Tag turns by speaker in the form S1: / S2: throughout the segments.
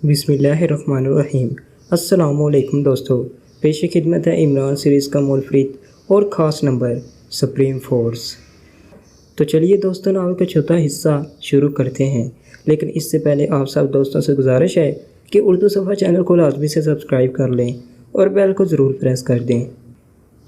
S1: بسم اللہ الرحمن الرحیم۔ السلام علیکم دوستو، پیش خدمت ہے عمران سیریز کا منفرد اور خاص نمبر سپریم فورس۔ تو چلیے دوستوں، ناول کا چوتھا حصہ شروع کرتے ہیں، لیکن اس سے پہلے آپ سب دوستوں سے گزارش ہے کہ اردو صفحہ چینل کو لازمی سے سبسکرائب کر لیں اور بیل کو ضرور پریس کر دیں۔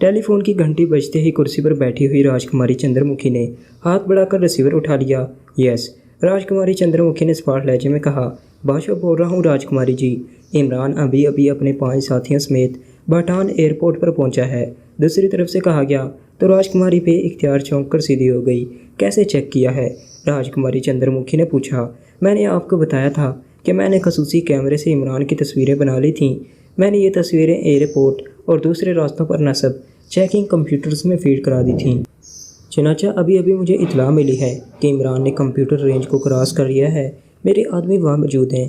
S1: ٹیلی فون کی گھنٹی بجتے ہی کرسی پر بیٹھی ہوئی راجکماری چندر مکھی نے ہاتھ بڑھا کر ریسیور اٹھا لیا۔ یس، راجکماری چندر مکھی نے اسپاٹ لہجے میں کہا۔ بادشاہ بول رہا ہوں راجکماری جی، عمران ابھی اپنے 5 ساتھیوں سمیت بھٹان ایئرپورٹ پر پہنچا ہے، دوسری طرف سے کہا گیا تو راجکماری بے اختیار چونک کر سیدھی ہو گئی۔ کیسے چیک کیا ہے؟ راجکماری چندر مکھی نے پوچھا۔ میں نے آپ کو بتایا تھا کہ میں نے خصوصی کیمرے سے عمران کی تصویریں بنا لی تھیں۔ میں نے یہ تصویریں ایئرپورٹ اور دوسرے راستوں پر نصب چیکنگ کمپیوٹرز میں فیڈ کرا دی تھیں۔ چنانچہ ابھی مجھے اطلاع ملی ہے کہ عمران نے کمپیوٹر رینج کو کراس کر لیا ہے۔ میرے آدمی وہاں موجود ہیں۔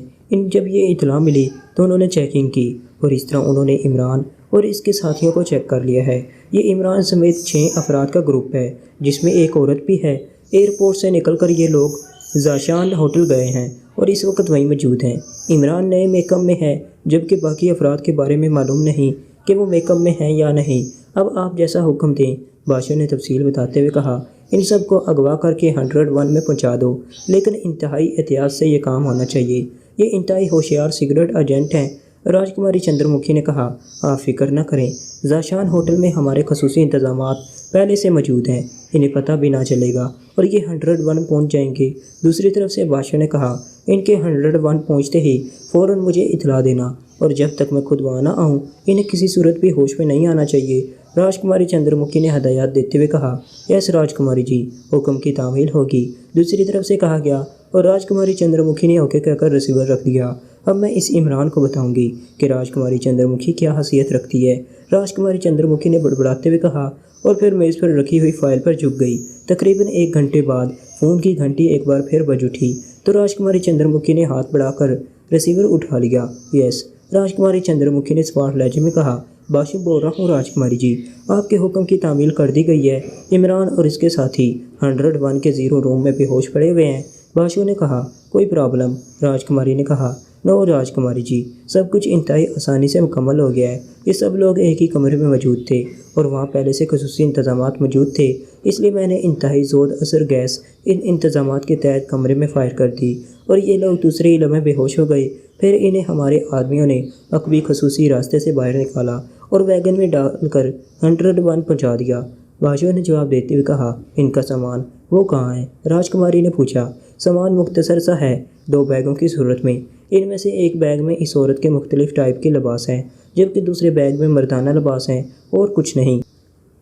S1: جب یہ اطلاع ملی تو انہوں نے چیکنگ کی اور اس طرح انہوں نے عمران اور اس کے ساتھیوں کو چیک کر لیا ہے۔ یہ عمران سمیت 6 افراد کا گروپ ہے، جس میں ایک عورت بھی ہے۔ ایئرپورٹ سے نکل کر یہ لوگ زاشان ہوٹل گئے ہیں اور اس وقت وہیں موجود ہیں۔ عمران نئے میک اپ میں ہے، جبکہ باقی افراد کے بارے میں معلوم نہیں کہ وہ میک اپ میں ہیں یا نہیں۔ اب آپ جیسا حکم دیں، بادشاہ نے تفصیل بتاتے ہوئے کہا۔ ان سب کو اغوا کر کے 101 میں پہنچا دو، لیکن انتہائی احتیاط سے یہ کام ہونا چاہیے۔ یہ انتہائی ہوشیار سیکرٹ ایجنٹ ہیں۔ راجکماری چندر مکھی نے کہا۔ آپ فکر نہ کریں، زاشان ہوٹل میں ہمارے خصوصی انتظامات پہلے سے موجود ہیں، انہیں پتہ بھی نہ چلے گا اور یہ 101 پہنچ جائیں گے۔ دوسری طرف سے بادشاہ نے کہا، ان کے 101 پہنچتے ہی فوراً مجھے اطلاع دینا، اور جب تک میں خود وہاں نہ آؤں انہیں کسی صورت بھی ہوش میں نہیں آنا چاہیے۔ راجکماری چندر مکھی نے ہدایات دیتے ہوئے کہا۔ یس راجکماری جی، حکم کی تعمیل ہوگی، دوسری طرف سے کہا گیا، اور راجکماری چندر مکھی نے اوکے کہہ کر ریسیور رکھ دیا۔ اب میں اس عمران کو بتاؤں گی کہ راجکماری چندر مکھی کیا حیثیت رکھتی ہے، راجکماری چندر مکھی نے بڑبڑاتے ہوئے کہا، اور پھر میز پر رکھی ہوئی فائل پر جھک گئی۔ تقریباً 1 گھنٹے بعد فون کی گھنٹی ایک بار پھر بج اٹھی تو راجکماری چندر مکھی نے ہاتھ بڑھا کر ریسیور اٹھا لیا۔ یس، راجکماری چندر مکھی نے اسپاٹ لہجے میں کہا۔ بادشاہ بول رہا ہوں راجکماری جی، آپ کے حکم کی تعمیل کر دی گئی ہے۔ عمران اور اس کے ساتھی 101 کے 0 روم میں بے ہوش پڑے ہوئے ہیں۔ بادشاہ نے کہا۔ کوئی پرابلم؟ راجکماری نے کہا۔ نو راجکماری جی، سب کچھ انتہائی آسانی سے مکمل ہو گیا ہے۔ یہ سب لوگ ایک ہی کمرے میں موجود تھے اور وہاں پہلے سے خصوصی انتظامات موجود تھے، اس لیے میں نے انتہائی زود اثر گیس ان انتظامات کے تحت کمرے میں فائر کر دی اور یہ لوگ دوسرے ہی لمحے بے ہوش ہو گئے۔ پھر انہیں ہمارے آدمیوں نے عقبی خصوصی راستے سے باہر نکالا اور ویگن میں ڈال کر 101 پہنچا دیا۔ بادشاہ نے جواب دیتے ہوئے کہا۔ ان کا سامان وہ کہاں ہے؟ راجکماری نے پوچھا۔ سامان مختصر سا ہے، 2 بیگوں کی صورت میں۔ ان میں سے ایک بیگ میں اس عورت کے مختلف ٹائپ کے لباس ہیں، جبکہ دوسرے بیگ میں مردانہ لباس ہیں اور کچھ نہیں۔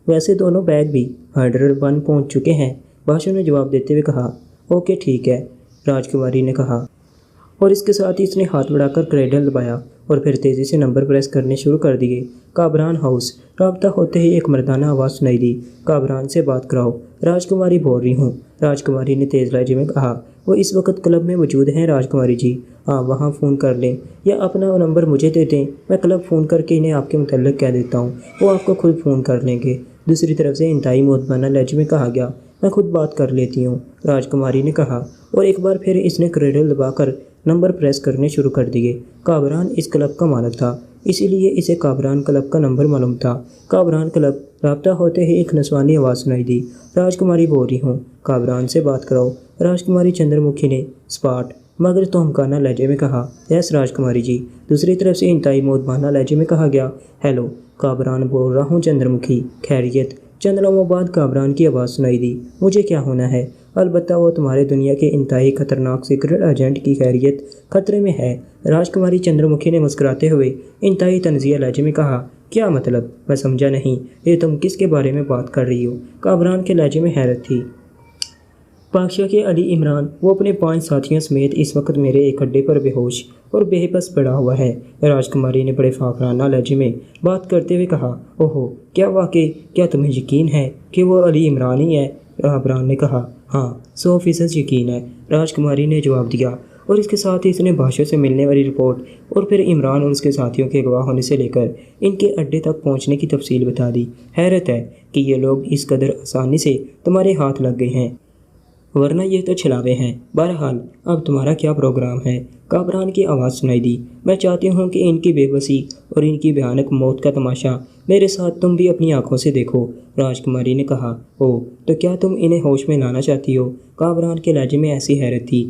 S1: ویسے دونوں بیگ بھی 101 پہنچ چکے ہیں، بادشاہ نے جواب دیتے ہوئے کہا۔ اوکے ٹھیک ہے، راجکماری نے کہا، اور اس کے ساتھ ہی اس نے ہاتھ بڑھا کر کریڈل دبایا اور پھر تیزی سے نمبر پریس کرنے شروع کر دیے۔ کابران ہاؤس۔ رابطہ ہوتے ہی ایک مردانہ آواز سنائی دی۔ کابران سے بات کراؤ، راجکماری بول رہی ہوں، راجکماری نے تیز لہجے میں کہا۔ وہ اس وقت کلب میں موجود ہیں راجکماری جی، آپ وہاں فون کر لیں یا اپنا نمبر مجھے دے دیں، میں کلب فون کر کے انہیں آپ کے متعلق کہہ دیتا ہوں، وہ آپ کو خود فون کر لیں گے۔ دوسری طرف سے انتہائی مؤدبانہ لہجے میں کہا گیا۔ میں خود بات کر لیتی ہوں، راجکماری نے کہا، اور ایک بار پھر اس نے کریڈل دبا کر نمبر پریس کرنے شروع کر دیے۔ کابران اس کلب کا مالک تھا، اسی لیے اسے کابران کلب کا نمبر معلوم تھا۔ کابران کلب۔ رابطہ ہوتے ہی ایک نسوانی آواز سنائی دی۔ راجکماری بول رہی ہوں، کابران سے بات کراؤ، راجکماری چندر مکھی نے اسپاٹ مگر توہمکانہ لہجے میں کہا۔ یس راجکماری جی، دوسری طرف سے انتہائی مؤدبانہ لہجے میں کہا گیا۔ ہیلو، کابران بول رہا ہوں چندر مکھی، خیریت؟ چند لمحوں بعد کابران کی آواز سنائی دی۔ مجھے کیا ہونا ہے؟ البتہ وہ تمہارے دنیا کے انتہائی خطرناک سیکرٹ ایجنٹ کی خیریت خطرے میں ہے، راجکماری چندر مکھی نے مسکراتے ہوئے انتہائی طنزیہ لہجے میں کہا۔ کیا مطلب؟ میں سمجھا نہیں، یہ تم کس کے بارے میں بات کر رہی ہو؟ کابران کے لہجے میں حیرت تھی۔ بادشاہ کے علی عمران، وہ اپنے 5 ساتھیوں سمیت اس وقت میرے ایک اڈے پر بے ہوش اور بے بس پڑا ہوا ہے، راجکماری نے بڑے فاخرانہ لہجے میں بات کرتے ہوئے کہا۔ اوہو، کیا واقعی؟ کیا تمہیں یقین ہے کہ وہ علی عمران ہی ہے؟ کابران نے کہا۔ ہاں، 100% یقین ہے، راجکماری نے جواب دیا، اور اس کے ساتھ ہی اس نے بادشاہ سے ملنے والی رپورٹ اور پھر عمران اور اس کے ساتھیوں کے اغوا ہونے سے لے کر ان کے اڈے تک پہنچنے کی تفصیل بتا دی۔ حیرت ہے کہ یہ لوگ اس قدر آسانی سے تمہارے ہاتھ لگ گئے ہیں۔ ورنہ یہ تو چھلاوے ہیں۔ بہرحال اب تمہارا کیا پروگرام ہے؟ کامران کی آواز سنائی دی۔ میں چاہتی ہوں کہ ان کی بے بسی اور ان کی بھیانک موت کا تماشا میرے ساتھ تم بھی اپنی آنکھوں سے دیکھو، راجکماری نے کہا۔ تو کیا تم انہیں ہوش میں لانا چاہتی ہو؟ کامران کے لہجے میں ایسی حیرت تھی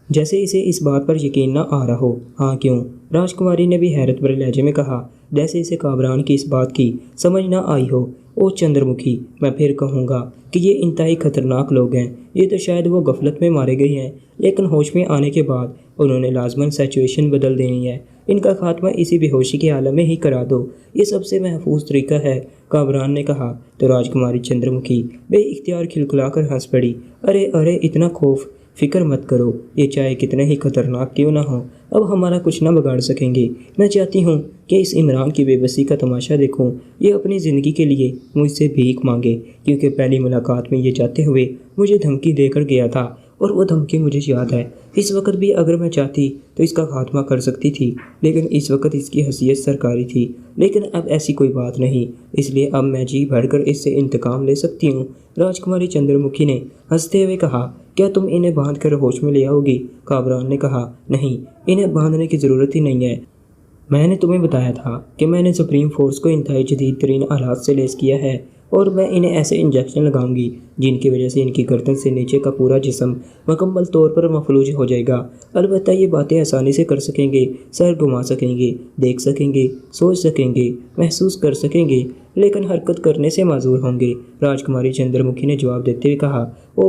S1: جیسے اسے اس بات پر یقین نہ آ رہا ہو۔ ہاں کیوں؟ راجکماری نے بھی حیرت بھرے لہجے میں کہا، جیسے اسے کامران کی اس بات کی سمجھ نہ آئی ہو۔ او چندر مکھی، میں پھر کہوں گا کہ یہ انتہائی خطرناک لوگ ہیں۔ یہ تو شاید وہ غفلت میں مارے گئے ہیں، لیکن ہوش میں آنے کے بعد انہوں نے لازماً سچویشن بدل دینی ہے۔ ان کا خاتمہ اسی بے ہوشی کے عالم میں ہی کرا دو، یہ سب سے محفوظ طریقہ ہے، کامران نے کہا۔ تو راجکماری چندر مکھی بے اختیار کھلکھلا کر ہنس پڑی۔ ارے اتنا خوف فکر مت کرو، یہ چاہے کتنے ہی خطرناک کیوں نہ ہوں اب ہمارا کچھ نہ بگاڑ سکیں گے۔ میں چاہتی ہوں کہ اس عمران کی بے بسی کا تماشا دیکھوں۔ یہ اپنی زندگی کے لیے مجھ سے بھیک مانگے، کیونکہ پہلی ملاقات میں یہ جاتے ہوئے مجھے دھمکی دے کر گیا تھا، اور وہ دھمکی مجھے یاد ہے۔ اس وقت بھی اگر میں چاہتی تو اس کا خاتمہ کر سکتی تھی، لیکن اس وقت اس کی حیثیت سرکاری تھی۔ لیکن اب ایسی کوئی بات نہیں، اس لیے اب میں جی بھر کر اس سے انتقام لے سکتی ہوں، راجکماری چندر مکھی نے ہنستے ہوئے کہا۔ کیا تم انہیں باندھ کر ہوش میں لے آؤ گی؟ کامران نے کہا۔ نہیں، انہیں باندھنے کی ضرورت ہی نہیں ہے۔ میں نے تمہیں بتایا تھا کہ میں نے سپریم فورس کو انتہائی جدید ترین آلات سے لیس کیا ہے، اور میں انہیں ایسے انجیکشن لگاؤں گی جن کی وجہ سے ان کی گردن سے نیچے کا پورا جسم مکمل طور پر مفلوج ہو جائے گا۔ البتہ یہ باتیں آسانی سے کر سکیں گے، سر گھما سکیں گے، دیکھ سکیں گے، سوچ سکیں گے، محسوس کر سکیں گے، لیکن حرکت کرنے سے معذور ہوں گے، راجکماری چندر مکھی نے جواب دیتے ہوئے کہا۔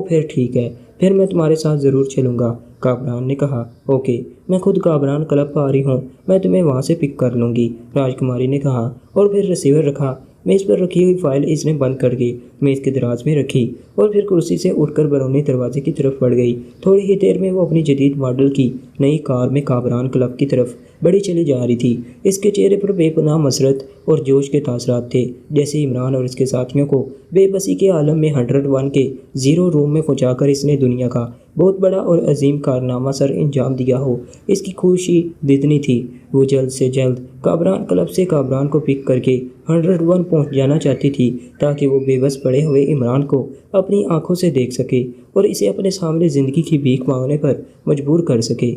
S1: پھر ٹھیک ہے، پھر میں تمہارے ساتھ ضرور چلوں گا، کامران نے کہا۔ اوکے، میں خود کامران کلب پہ آ رہی ہوں، میں تمہیں وہاں سے پک کر لوں گی، راجکماری نے کہا، اور پھر ریسیور رکھا۔ میز پر رکھی ہوئی فائل اس نے بند کر کے میز کے دراز میں رکھی، اور پھر کرسی سے اٹھ کر بیرونی دروازے کی طرف بڑھ گئی۔ تھوڑی ہی دیر میں وہ اپنی جدید ماڈل کی نئی کار میں کامران کلب کی طرف بڑھی چلی جا رہی تھی۔ اس کے چہرے پر بے پناہ مسرت اور جوش کے تاثرات تھے، جیسے عمران اور اس کے ساتھیوں کو بے بسی کے عالم میں 101 کے زیرو روم میں پہنچا کر اس نے دنیا کا بہت بڑا اور عظیم کارنامہ سر انجام دیا ہو۔ اس کی خوشی جتنی تھی، وہ جلد سے جلد کامران کلب سے کامران کو پک کر کے 101 پہنچ جانا چاہتی تھی، تاکہ وہ بے بس پڑے ہوئے عمران کو اپنی آنکھوں سے دیکھ سکے اور اسے اپنے سامنے زندگی کی بھیک مانگنے پر مجبور کر سکے۔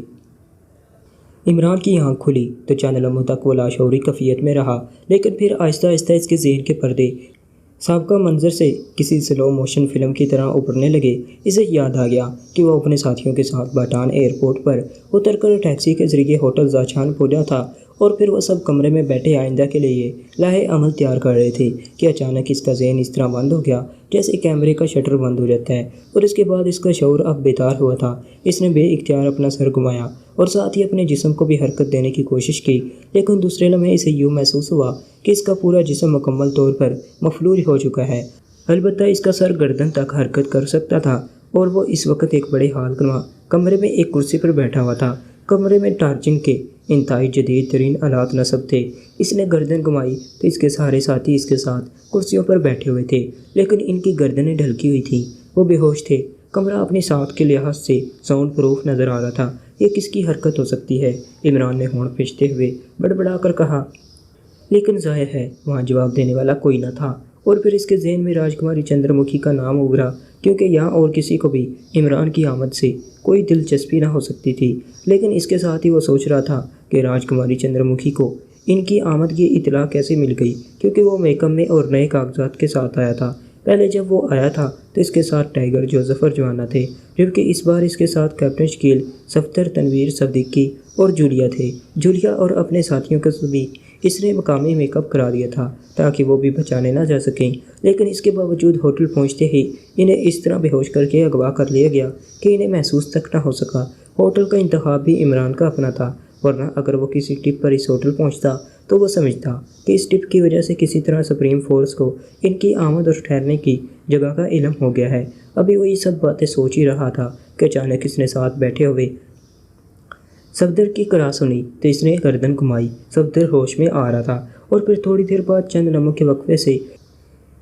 S1: عمران کی آنکھ کھلی تو چند لمحوں تک وہ لاشعوری کیفیت میں رہا، لیکن پھر آہستہ آہستہ اس کے ذہن کے پردے سابقہ منظر سے کسی سلو موشن فلم کی طرح ابھرنے لگے۔ اسے یاد آ گیا کہ وہ اپنے ساتھیوں کے ساتھ باٹان ایئرپورٹ پر اتر کر ٹیکسی کے ذریعے ہوٹل زاچان پہنچا تھا، اور پھر وہ سب کمرے میں بیٹھے آئندہ کے لیے لاہے عمل تیار کر رہے تھے کہ اچانک اس کا ذہن اس طرح بند ہو گیا جیسے کیمرے کا شٹر بند ہو جاتا ہے، اور اس کے بعد اس کا شعور اب بیدار ہوا تھا۔ اس نے بے اختیار اپنا سر گھمایا اور ساتھ ہی اپنے جسم کو بھی حرکت دینے کی کوشش کی، لیکن دوسرے لمحے اسے یوں محسوس ہوا کہ اس کا پورا جسم مکمل طور پر مفلوج ہو چکا ہے۔ البتہ اس کا سر گردن تک حرکت کر سکتا تھا، اور وہ اس وقت ایک بڑے ہال نما کمرے میں ایک کرسی پر بیٹھا ہوا تھا۔ کمرے میں ٹارچنگ کے انتہائی جدید ترین آلات نصب تھے۔ اس نے گردن گھمائی تو اس کے سارے ساتھی اس کے ساتھ کرسیوں پر بیٹھے ہوئے تھے، لیکن ان کی گردنیں ڈھلکی ہوئی تھیں، وہ بے ہوش تھے۔ کمرہ اپنی ساخت کے لحاظ سے ساؤنڈ پروف نظر آ رہا تھا۔ یہ کس کی حرکت ہو سکتی ہے؟ عمران نے ہونٹ کھینچتے ہوئے بڑبڑا کر کہا، لیکن ظاہر ہے وہاں جواب دینے والا کوئی نہ تھا۔ اور پھر اس کے ذہن میں راجکماری چندر مکھی کا نام ابھرا، کیونکہ یہاں اور کسی کو بھی عمران کی آمد سے کوئی دلچسپی نہ ہو سکتی تھی، لیکن اس کے ساتھ ہی وہ سوچ رہا تھا کہ راجکماری چندر مکھی کو ان کی آمد کی اطلاع کیسے مل گئی، کیونکہ وہ میک اپ میں اور نئے کاغذات کے ساتھ آیا تھا۔ پہلے جب وہ آیا تھا تو اس کے ساتھ ٹائیگر جوزف اور جوانا تھے، جبکہ اس بار اس کے ساتھ کیپٹن شکیل، صفدر، تنویر صدیقی اور جولیا تھے۔ جولیا اور اپنے ساتھیوں کا بھی اس نے مقامی میک اپ کرا دیا تھا تاکہ وہ بھی بچانے نہ جا سکیں، لیکن اس کے باوجود ہوٹل پہنچتے ہی انہیں اس طرح بے ہوش کر کے اغوا کر لیا گیا کہ انہیں محسوس تک نہ ہو سکا۔ ہوٹل کا انتخاب بھی عمران کا اپنا تھا، ورنہ اگر وہ کسی ٹپ پر اس ہوٹل پہنچتا تو وہ سمجھتا کہ اس ٹپ کی وجہ سے کسی طرح سپریم فورس کو ان کی آمد اور ٹھہرنے کی جگہ کا علم ہو گیا ہے۔ ابھی وہ یہ سب باتیں سوچ ہی رہا تھا کہ اچانک اس نے ساتھ بیٹھے ہوئے صفدر کی کرا سنی تو اس نے گردن گھمائی۔ صفدر ہوش میں آ رہا تھا، اور پھر تھوڑی دیر بعد چند لمحوں کے وقفے سے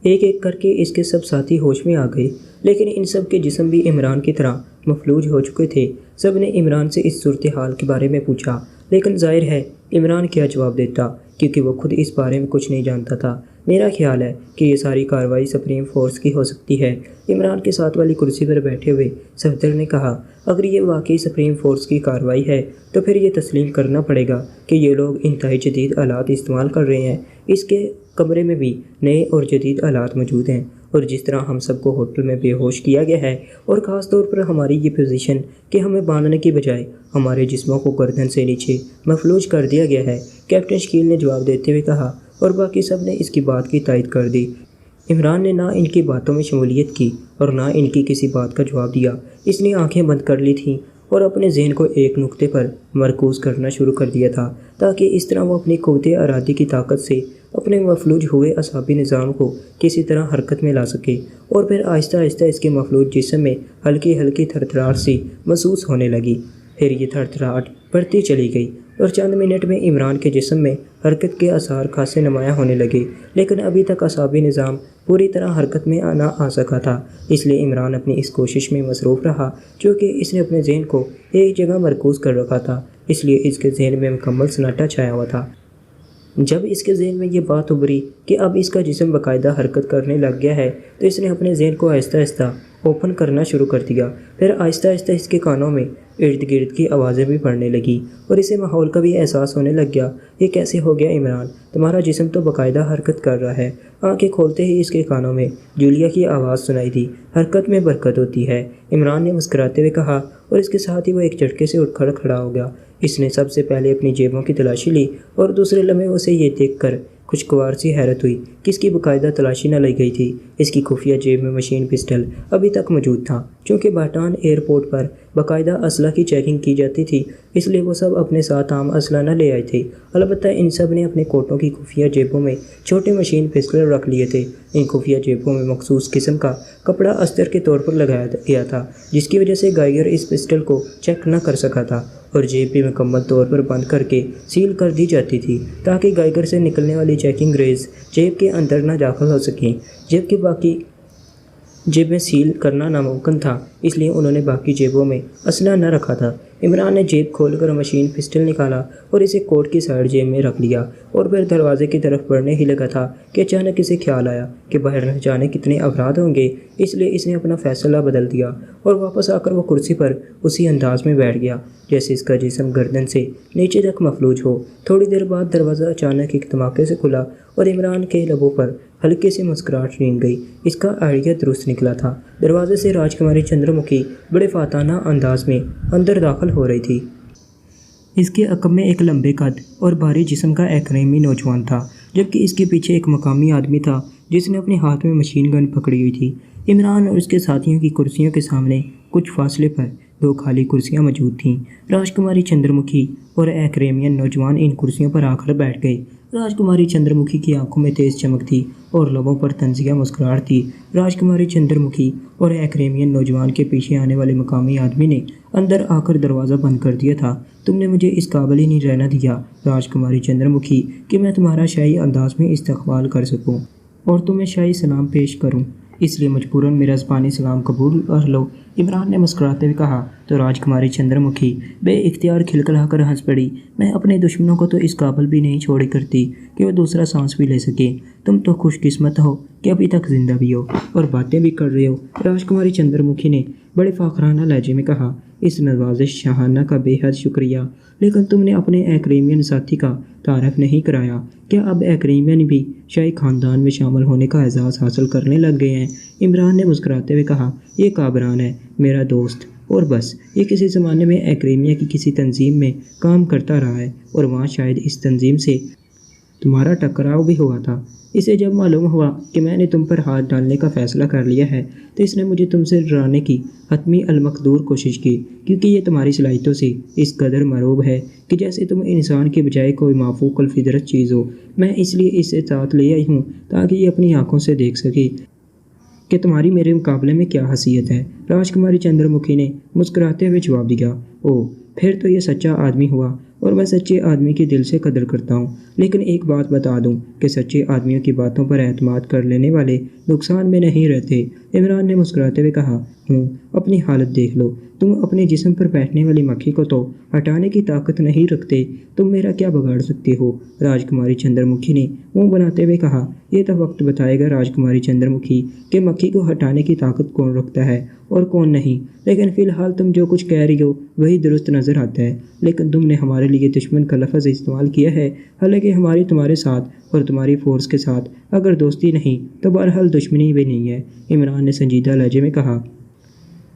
S1: ایک ایک کر کے اس کے سب ساتھی ہوش میں آ گئے، لیکن ان سب کے جسم بھی عمران کی طرح مفلوج ہو چکے تھے۔ سب نے عمران سے اس صورتحال کے بارے میں پوچھا، لیکن ظاہر ہے عمران کیا جواب دیتا، کیونکہ وہ خود اس بارے میں کچھ نہیں جانتا تھا۔ میرا خیال ہے کہ یہ ساری کارروائی سپریم فورس کی ہو سکتی ہے، عمران کے ساتھ والی کرسی پر بیٹھے ہوئے صفدر نے کہا۔ اگر یہ واقعی سپریم فورس کی کارروائی ہے تو پھر یہ تسلیم کرنا پڑے گا کہ یہ لوگ انتہائی جدید آلات استعمال کر رہے ہیں۔ اس کے کمرے میں بھی نئے اور جدید آلات موجود ہیں، اور جس طرح ہم سب کو ہوٹل میں بے ہوش کیا گیا ہے، اور خاص طور پر ہماری یہ پوزیشن کہ ہمیں باندھنے کی بجائے ہمارے جسموں کو گردن سے نیچے مفلوج کر دیا گیا ہے، کیپٹن شکیل نے جواب دیتے ہوئے کہا، اور باقی سب نے اس کی بات کی تائید کر دی۔ عمران نے نہ ان کی باتوں میں شمولیت کی اور نہ ان کی کسی بات کا جواب دیا۔ اس نے آنکھیں بند کر لی تھیں اور اپنے ذہن کو ایک نقطے پر مرکوز کرنا شروع کر دیا تھا، تاکہ اس طرح وہ اپنی قوت ارادی کی طاقت سے اپنے مفلوج ہوئے اعصابی نظام کو کسی طرح حرکت میں لا سکے۔ اور پھر آہستہ آہستہ اس کے مفلوج جسم میں ہلکی ہلکی تھرتھراہٹ سی محسوس ہونے لگی۔ پھر یہ تھرتھراہٹ بڑھتی چلی گئی اور چند منٹ میں عمران کے جسم میں حرکت کے آثار خاصے نمایاں ہونے لگے، لیکن ابھی تک اعصابی نظام پوری طرح حرکت میں نہ آ سکا تھا۔ اس لیے عمران اپنی اس کوشش میں مصروف رہا، چونکہ اس نے اپنے ذہن کو ایک جگہ مرکوز کر رکھا تھا، اس لیے اس کے ذہن میں مکمل سناٹا چھایا ہوا تھا۔ جب اس کے ذہن میں یہ بات ابھری کہ اب اس کا جسم باقاعدہ حرکت کرنے لگ گیا ہے، تو اس نے اپنے ذہن کو آہستہ آہستہ اوپن کرنا شروع کر دیا۔ پھر آہستہ آہستہ اس کے کانوں میں ارد گرد کی آوازیں بھی پڑنے لگیں اور اسے ماحول کا بھی احساس ہونے لگ گیا۔ یہ کیسے ہو گیا عمران؟ تمہارا جسم تو باقاعدہ حرکت کر رہا ہے۔ آنکھیں کھولتے ہی اس کے کانوں میں جولیا کی آواز سنائی دی، حرکت میں برکت ہوتی ہے، عمران نے مسکراتے ہوئے کہا، اور اس کے ساتھ ہی وہ ایک جھٹکے سے اٹھ کر کھڑا ہو گیا۔ اس نے سب سے پہلے اپنی جیبوں کی تلاشی لی اور دوسرے لمحے اسے یہ دیکھ کر خوشگوار سی حیرت ہوئی کہ اس کی باقاعدہ تلاشی نہ لی گئی تھی۔ اس کی خفیہ جیب میں مشین پسٹل ابھی تک موجود تھا۔ چونکہ باٹان ایئرپورٹ پر باقاعدہ اسلحہ کی چیکنگ کی جاتی تھی، اس لیے وہ سب اپنے ساتھ عام اسلحہ نہ لے آئے تھے۔ البتہ ان سب نے اپنے کوٹوں کی خفیہ جیبوں میں چھوٹے مشین پسٹل رکھ لیے تھے۔ ان خفیہ جیبوں میں مخصوص قسم کا کپڑا استر کے طور پر لگایا گیا تھا، جس کی وجہ سے گائیگر اس پسٹل کو چیک نہ کر سکا تھا، اور جیب بھی مکمل طور پر بند کر کے سیل کر دی جاتی تھی، تاکہ گائیگر سے نکلنے والی چیکنگ ریز جیب کے اندر نہ داخل ہو سکیں، جبکہ باقی جیبیں سیل کرنا ناممکن تھا، اس لیے انہوں نے باقی جیبوں میں اسلحہ نہ رکھا تھا۔ عمران نے جیب کھول کر مشین پسٹل نکالا اور اسے کوٹ کی سائیڈ جیب میں رکھ لیا، اور پھر دروازے کی طرف بڑھنے ہی لگا تھا کہ اچانک اسے خیال آیا کہ باہر نہ جانے کتنے افراد ہوں گے، اس لیے اس نے اپنا فیصلہ بدل دیا اور واپس آ کر وہ کرسی پر اسی انداز میں بیٹھ گیا جیسے اس کا جسم گردن سے نیچے تک مفلوج ہو۔ تھوڑی دیر بعد دروازہ اچانک ایک دھماکے سے کھلا اور عمران کے لبوں پر ہلکی سی مسکراہٹ رینگ گئی۔ اس کا آئیڈیا درست نکلا تھا۔ دروازے سے راجکماری چندر مکھی بڑے فاتحانہ انداز میں اندر داخل ہو رہی تھی۔ اس کے عقب میں ایک لمبے قد اور بھاری جسم کا ایک نوجوان تھا، جبکہ اس کے پیچھے ایک مقامی آدمی تھا جس نے اپنے ہاتھ میں مشین گن پکڑی ہوئی تھی۔ عمران اور اس کے ساتھیوں کی کرسیوں کے سامنے کچھ فاصلے پر دو خالی کرسیاں موجود تھیں۔ راجکماری چندر مکھی اور ایکریمین نوجوان ان کرسیوں پر آ کر بیٹھ گئے۔ راجکماری چندر مکھی کی آنکھوں میں تیز چمک تھی اور لبوں پر طنزیہ مسکراہٹ تھی۔ راجکماری چندر مکھی اور ایکریمین نوجوان کے پیچھے آنے والے مقامی آدمی نے اندر آ کر دروازہ بند کر دیا تھا۔ تم نے مجھے اس قابل ہی نہیں رہنا دیا راجکماری چندر مکھی کہ میں تمہارا شاہی انداز میں استقبال کر سکوں اور تمہیں شاہی سلام پیش کروں، اس لیے مجبوراً میرا زبانی سلام قبول کر لو، عمران نے مسکراتے ہوئے کہا۔ تو راجکماری چندر مکھی بے اختیار کھلکھلا کر ہنس پڑی۔ میں اپنے دشمنوں کو تو اس قابل بھی نہیں چھوڑی کرتی کہ وہ دوسرا سانس بھی لے سکیں۔ تم تو خوش قسمت ہو کہ ابھی تک زندہ بھی ہو اور باتیں بھی کر رہے ہو، راجکماری چندر مکھی نے بڑے فاخرانہ لہجے میں کہا۔ اس نوازش شاہانہ کا بے حد شکریہ، لیکن تم نے اپنے ایکریمین ساتھی کا تعارف نہیں کرایا۔ کیا اب ایکریمین بھی شاہی خاندان میں شامل ہونے کا اعزاز حاصل کرنے لگ گئے ہیں؟ عمران نے مسکراتے ہوئے کہا۔ یہ کابران ہے میرا دوست، اور بس یہ کسی زمانے میں ایکریمیا کی کسی تنظیم میں کام کرتا رہا ہے اور وہاں شاید اس تنظیم سے تمہارا ٹکراؤ بھی ہوا تھا۔ اسے جب معلوم ہوا کہ میں نے تم پر ہاتھ ڈالنے کا فیصلہ کر لیا ہے تو اس نے مجھے تم سے ڈرانے کی حتمی المقدور کوشش کی، کیونکہ یہ تمہاری صلاحیتوں سے اس قدر مروب ہے کہ جیسے تم انسان کے بجائے کوئی مافوق الفطرت چیز ہو۔ میں اس لیے اسے ساتھ لے آئی ہوں تاکہ یہ اپنی آنکھوں سے دیکھ سکے کہ تمہاری میرے مقابلے میں کیا حیثیت ہے۔ راجکماری چندر مکھی نے مسکراتے ہوئے جواب دیا۔ اوہ، پھر تو یہ سچا آدمی ہوا، اور میں سچے آدمی کی دل سے قدر کرتا ہوں، لیکن ایک بات بتا دوں کہ سچے آدمیوں کی باتوں پر اعتماد کر لینے والے نقصان میں نہیں رہتے، عمران نے مسکراتے ہوئے کہا۔ ہوں، اپنی حالت دیکھ لو۔ تم اپنے جسم پر بیٹھنے والی مکھی کو تو ہٹانے کی طاقت نہیں رکھتے، تم میرا کیا بگاڑ سکتے ہو؟ راجکماری چندر مکھی نے منہ بناتے ہوئے کہا۔ یہ تو وقت بتائے گا راجکماری چندر مکھی کہ مکھی کو ہٹانے کی طاقت کون رکھتا ہے اور کون نہیں، لیکن فی الحال تم جو کچھ کہہ رہی ہو وہی درست نظر آتا ہے۔ لیکن تم نے ہمارے لیے دشمن کا لفظ استعمال کیا ہے، حالانکہ ہماری تمہارے ساتھ اور تمہاری فورس کے ساتھ اگر دوستی نہیں تو بہرحال دشمنی بھی نہیں ہے، عمران نے سنجیدہ لہجے میں کہا۔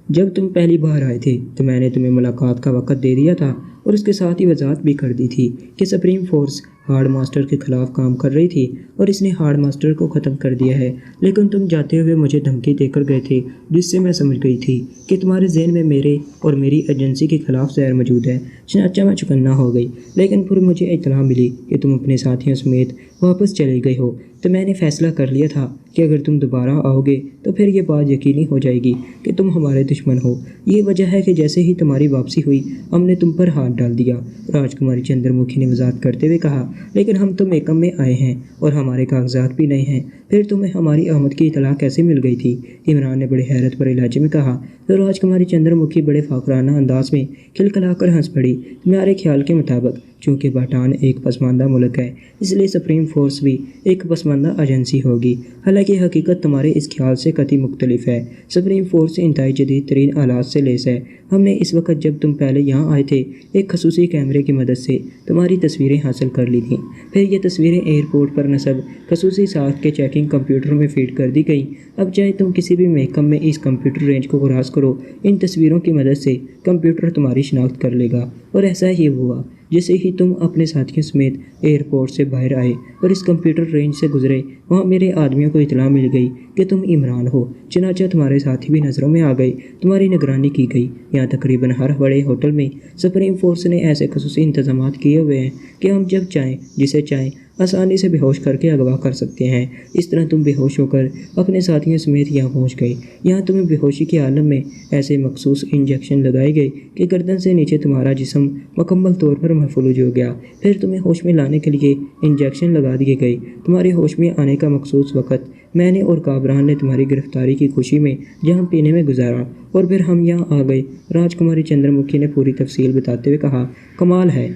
S1: جب تم پہلی بار آئے تھے تو میں نے تمہیں ملاقات کا وقت دے دیا تھا اور اس کے ساتھ ہی وضاحت بھی کر دی تھی کہ سپریم فورس ہارڈ ماسٹر کے خلاف کام کر رہی تھی اور اس نے ہارڈ ماسٹر کو ختم کر دیا ہے، لیکن تم جاتے ہوئے مجھے دھمکی دے کر گئے تھے، جس سے میں سمجھ گئی تھی کہ تمہارے ذہن میں میرے اور میری ایجنسی کے خلاف زہر موجود ہے، چنانچہ میں چکنا ہو گئی۔ لیکن پھر مجھے اطلاع ملی کہ تم اپنے ساتھیوں سمیت واپس چلے گئے ہو، تو میں نے فیصلہ کر لیا تھا کہ اگر تم دوبارہ آؤ گے تو پھر یہ بات یقینی ہو جائے گی کہ تم ہمارے دشمن ہو۔ یہ وجہ ہے کہ جیسے ہی تمہاری واپسی ہوئی ہم نے تم پر ہاتھ ڈال دیا، راجکماری چندر مکھی نے وضاحت کرتے ہوئے کہا۔ لیکن ہم تو میکم میں آئے ہیں اور ہمارے کاغذات بھی نہیں ہیں، پھر تمہیں ہماری آمد کی اطلاع کیسے مل گئی تھی؟ عمران نے بڑے حیرت بھرے لہجے میں کہا۔ تو راجکماری چندر مکھی بڑے فاخرانہ انداز میں کھلکھلا کر ہنس پڑی۔ تمہارے خیال کے مطابق چونکہ بھوٹان ایک پسماندہ ملک ہے اس لیے سپریم فورس بھی ایک پسماندہ ایجنسی ہوگی، حالانکہ حقیقت تمہارے اس خیال سے قطعی مختلف ہے۔ سپریم فورس انتہائی جدید ترین آلات سے لیس ہے۔ ہم نے اس وقت جب تم پہلے یہاں آئے تھے ایک خصوصی کیمرے کی مدد سے تمہاری تصویریں حاصل کر لی تھیں، پھر یہ تصویریں ایئرپورٹ پر نصب خصوصی ساخت کے چیکنگ کمپیوٹر میں فیڈ کر دی گئیں۔ اب چاہے تم کسی بھی محکم میں اس کمپیوٹر رینج کو کراس کرو، ان تصویروں کی مدد سے کمپیوٹر تمہاری شناخت کر لے گا۔ اور ایسا ہی ہوا، جیسے ہی تم اپنے ساتھیوں سمیت ایئرپورٹ سے باہر آئے اور اس کمپیوٹر رینج سے گزرے، وہاں میرے آدمیوں کو اطلاع مل گئی کہ تم عمران ہو، چنانچہ تمہارے ساتھی بھی نظروں میں آ گئے، تمہاری نگرانی کی گئی۔ یہاں تقریباً ہر بڑے ہوٹل میں سپریم فورس نے ایسے خصوصی انتظامات کیے ہوئے ہیں کہ ہم جب چاہیں جسے چاہیں آسانی سے بے ہوش کر کے اغوا کر سکتے ہیں۔ اس طرح تم بے ہوش ہو کر اپنے ساتھیوں سمیت یہاں پہنچ گئے۔ یہاں تمہیں بے ہوشی کے عالم میں ایسے مخصوص انجیکشن لگائے گئے کہ گردن سے نیچے تمہارا جسم مکمل طور پر محفوظ ہو گیا، پھر تمہیں ہوش میں لانے کے لیے انجیکشن لگا دیے گئے۔ تمہارے ہوش میں آنے کا مخصوص وقت میں نے اور کابران نے تمہاری گرفتاری کی خوشی میں جہاں پینے میں گزارا اور پھر ہم یہاں آ گئے، راجکماری چندر مکھی نے پوری تفصیل بتاتے ہوئے کہا۔ کمال ہے،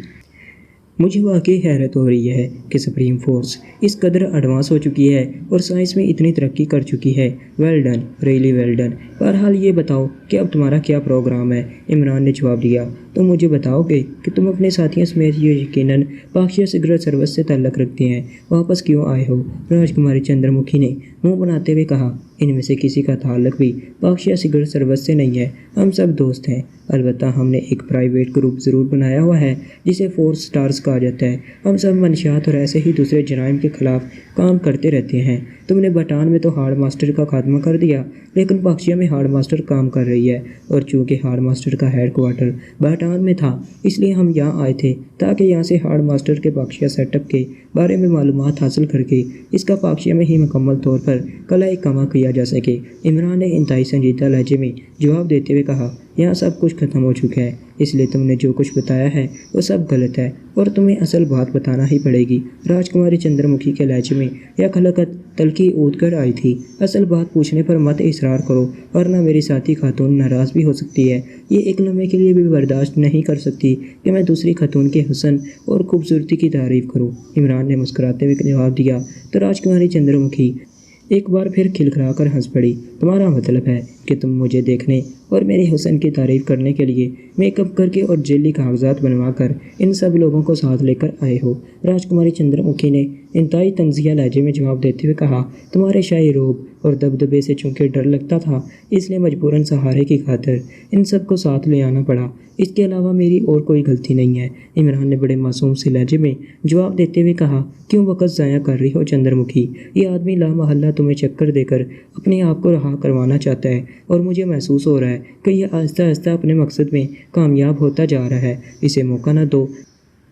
S1: مجھے واقعی حیرت ہو رہی ہے کہ سپریم فورس اس قدر ایڈوانس ہو چکی ہے اور سائنس میں اتنی ترقی کر چکی ہے۔ Well done, really well done. بہرحال یہ بتاؤ کہ اب تمہارا کیا پروگرام ہے؟ عمران نے جواب دیا۔ تم مجھے بتاؤ گے کہ تم اپنے ساتھیوں سمیت یہ یقیناً پاکشیہ سگریٹ سروس سے تعلق رکھتے ہیں، واپس کیوں آئے ہو؟ راجکماری چندر مکھی نے منہ بناتے ہوئے کہا۔ ان میں سے کسی کا تعلق بھی پاکشیہ سگریٹ سروس سے نہیں ہے، ہم سب دوست ہیں۔ البتہ ہم نے ایک پرائیویٹ گروپ ضرور بنایا ہوا ہے جسے فورس سٹارز کہا جاتا ہے۔ ہم سب منشیات اور ایسے ہی دوسرے جرائم کے خلاف کام کرتے رہتے ہیں۔ تم نے بھوٹان میں تو ہارڈ ماسٹر کا خاتمہ کر دیا، لیکن پاکشیہ میں ہارڈ ماسٹر کام کر رہی ہے، اور چونکہ ہارڈ ماسٹر کا ہیڈ کوارٹر بھوٹان میں تھا اس لیے ہم یہاں آئے تھے تاکہ یہاں سے ہارڈ ماسٹر کے پاکشیہ سیٹ اپ کے بارے میں معلومات حاصل کر کے اس کا پاکشیہ میں ہی مکمل طور پر قلعہ کما کیا جا سکے۔ عمران نے انتہائی سنجیدہ لہجے میں جواب دیتے ہوئے کہا۔ یہاں سب کچھ ختم ہو چکا ہے، اس لیے تم نے جو کچھ بتایا ہے وہ سب غلط ہے اور تمہیں اصل بات بتانا ہی پڑے گی۔ راجکماری چندر مکھی کے لہجے میں یک حلقت تلخی اود کر آئی تھی۔ اصل بات پوچھنے پر مت اصرار کرو ورنہ میری ساتھی خاتون ناراض بھی ہو سکتی ہے۔ یہ ایک لمحے کے لیے بھی برداشت نہیں کر سکتی کہ میں دوسری خاتون کے حسن اور خوبصورتی کی تعریف کروں۔ عمران نے مسکراتے ہوئے جواب دیا تو راجکماری چندر مکھی ایک بار پھر کھلکھلا کر ہنس پڑی۔ تمہارا مطلب ہے کہ تم مجھے دیکھنے اور میرے حسن کی تعریف کرنے کے لیے میک اپ کر کے اور جیلی کاغذات بنوا کر ان سب لوگوں کو ساتھ لے کر آئے ہو؟ راجکماری چندر مکھی نے انتہائی طنزیہ لہجے میں جواب دیتے ہوئے کہا۔ تمہارے شاہی روب اور دبدبے سے چونکہ ڈر لگتا تھا اس لیے مجبوراً سہارے کی خاطر ان سب کو ساتھ لے آنا پڑا، اس کے علاوہ میری اور کوئی غلطی نہیں ہے۔ عمران نے بڑے معصوم سے لہجے میں جواب دیتے ہوئے کہا۔ کیوں وقت ضائع کر رہی ہو چندر مکھی؟ یہ آدمی لامحلہ تمہیں چکر دے کر اپنے آپ کو رہا کروانا چاہتا ہے اور مجھے محسوس ہو رہا ہے کہ یہ آہستہ آہستہ اپنے مقصد میں کامیاب ہوتا جا رہا ہے۔ اسے موقع نہ دو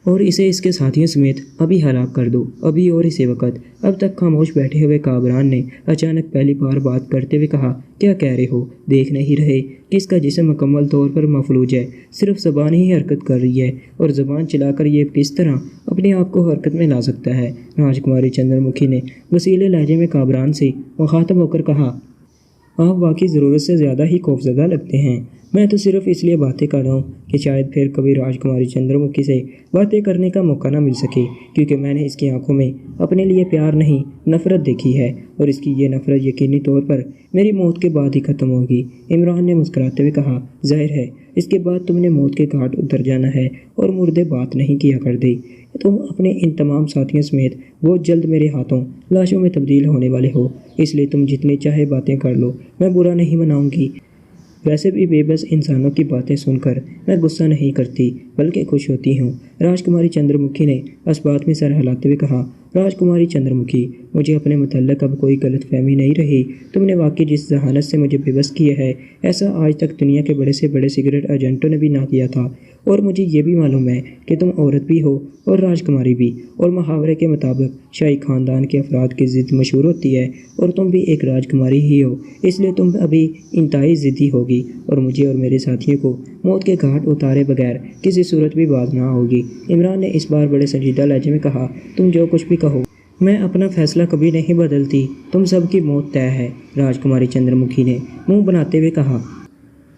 S1: اور اسے اس کے ساتھیوں سمیت ابھی ہلاک کر دو، ابھی اور اسی وقت۔ اب تک خاموش بیٹھے ہوئے کابران نے اچانک پہلی بار بات کرتے ہوئے کہا۔ کیا کہہ رہے ہو؟ دیکھ نہیں رہے کہ اس کا جسم مکمل طور پر مفلوج ہے، صرف زبان ہی حرکت کر رہی ہے، اور زبان چلا کر یہ کس طرح اپنے آپ کو حرکت میں لا سکتا ہے؟ راجکماری چندر مکھی نے وسیلے لہجے میں کابران سے مخاطب ہو کر کہا۔ آپ واقعی ضرورت سے زیادہ ہی خوفزدہ لگتے ہیں۔ میں تو صرف اس لیے باتیں کر رہا ہوں کہ شاید پھر کبھی راجکماری چندر مکھی سے باتیں کرنے کا موقع نہ مل سکے، کیونکہ میں نے اس کی آنکھوں میں اپنے لیے پیار نہیں نفرت دیکھی ہے، اور اس کی یہ نفرت یقینی طور پر میری موت کے بعد ہی ختم ہوگی۔ عمران نے مسکراتے ہوئے کہا، ظاہر ہے اس کے بعد تم نے موت کے گھاٹ اتر جانا ہے اور مردے بات نہیں کیا کرتے۔ تم اپنے ان تمام ساتھیوں سمیت بہت جلد میرے ہاتھوں لاشوں میں تبدیل ہونے والے ہو، اس لیے تم جتنی چاہے باتیں کر لو، میں برا نہیں مناؤں گی۔ ویسے بھی بے بس انسانوں کی باتیں سن کر میں غصہ نہیں کرتی بلکہ خوش ہوتی ہوں۔ راجکماری چندر مکھی نے اس بات میں سر ہلاتے ہوئے کہا، راجکماری چندر مکھی، مجھے اپنے متعلق اب کوئی غلط فہمی نہیں رہی۔ تم نے واقعی جس ذہانت سے مجھے بے بس کیا ہے، ایسا آج تک دنیا کے بڑے سے بڑے سگریٹ ایجنٹوں نے بھی نہ کیا تھا۔ اور مجھے یہ بھی معلوم ہے کہ تم عورت بھی ہو اور راجکماری بھی، اور محاورے کے مطابق شاہی خاندان کے افراد کی ضد مشہور ہوتی ہے، اور تم بھی ایک راجکماری ہی ہو، اس لیے تم ابھی انتہائی ضدی ہوگی اور مجھے اور میرے ساتھیوں کو موت کے گھاٹ اتارے بغیر کسی صورت بھی باز نہ ہوگی۔ عمران نے اس بار بڑے سنجیدہ لہجے میں کہا، تم جو کچھ بھی کہو، میں اپنا فیصلہ کبھی نہیں بدلتی، تم سب کی موت طے ہے۔ راجکماری چندر مکھی نے منہ بناتے ہوئے کہا،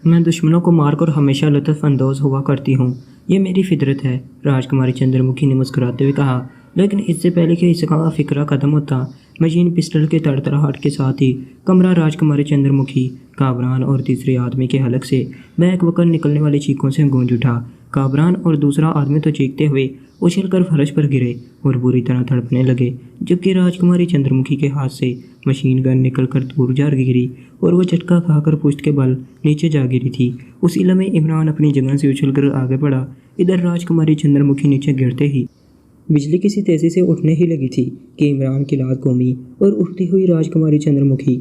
S1: میں دشمنوں کو مار کر ہمیشہ لطف اندوز ہوا کرتی ہوں، یہ میری فطرت ہے۔ راجکماری چندر مکھی نے مسکراتے ہوئے کہا، لیکن اس سے پہلے کہ اس کا فکرہ ختم ہوتا، مشین پسٹل کے تڑتڑاہٹ کے ساتھ ہی کمرہ راجکماری چندر مکھی، کابران اور تیسرے آدمی کے حلق سے بیک وقت نکلنے والی چیخوں سے گونج اٹھا۔ کابران اور دوسرا آدمی تو چیختے ہوئے اچھل کر فرش پر گرے اور بری طرح تڑپنے لگے، جبکہ راجکماری چندر مکھی کے ہاتھ سے مشین گن نکل کر دور جا گری اور وہ جھٹکا کھا کر پشت کے بل نیچے جا گری تھی۔ اسی لمحے عمران اپنی جگہ سے اچھل کر آگے بڑھا۔ ادھر راجکماری چندر مکھی نیچے گرتے ہی بجلی کسی تیزی سے اٹھنے ہی لگی تھی کہ عمران کی لات گھومی اور اٹھتی ہوئی راجکماری چندر مکھی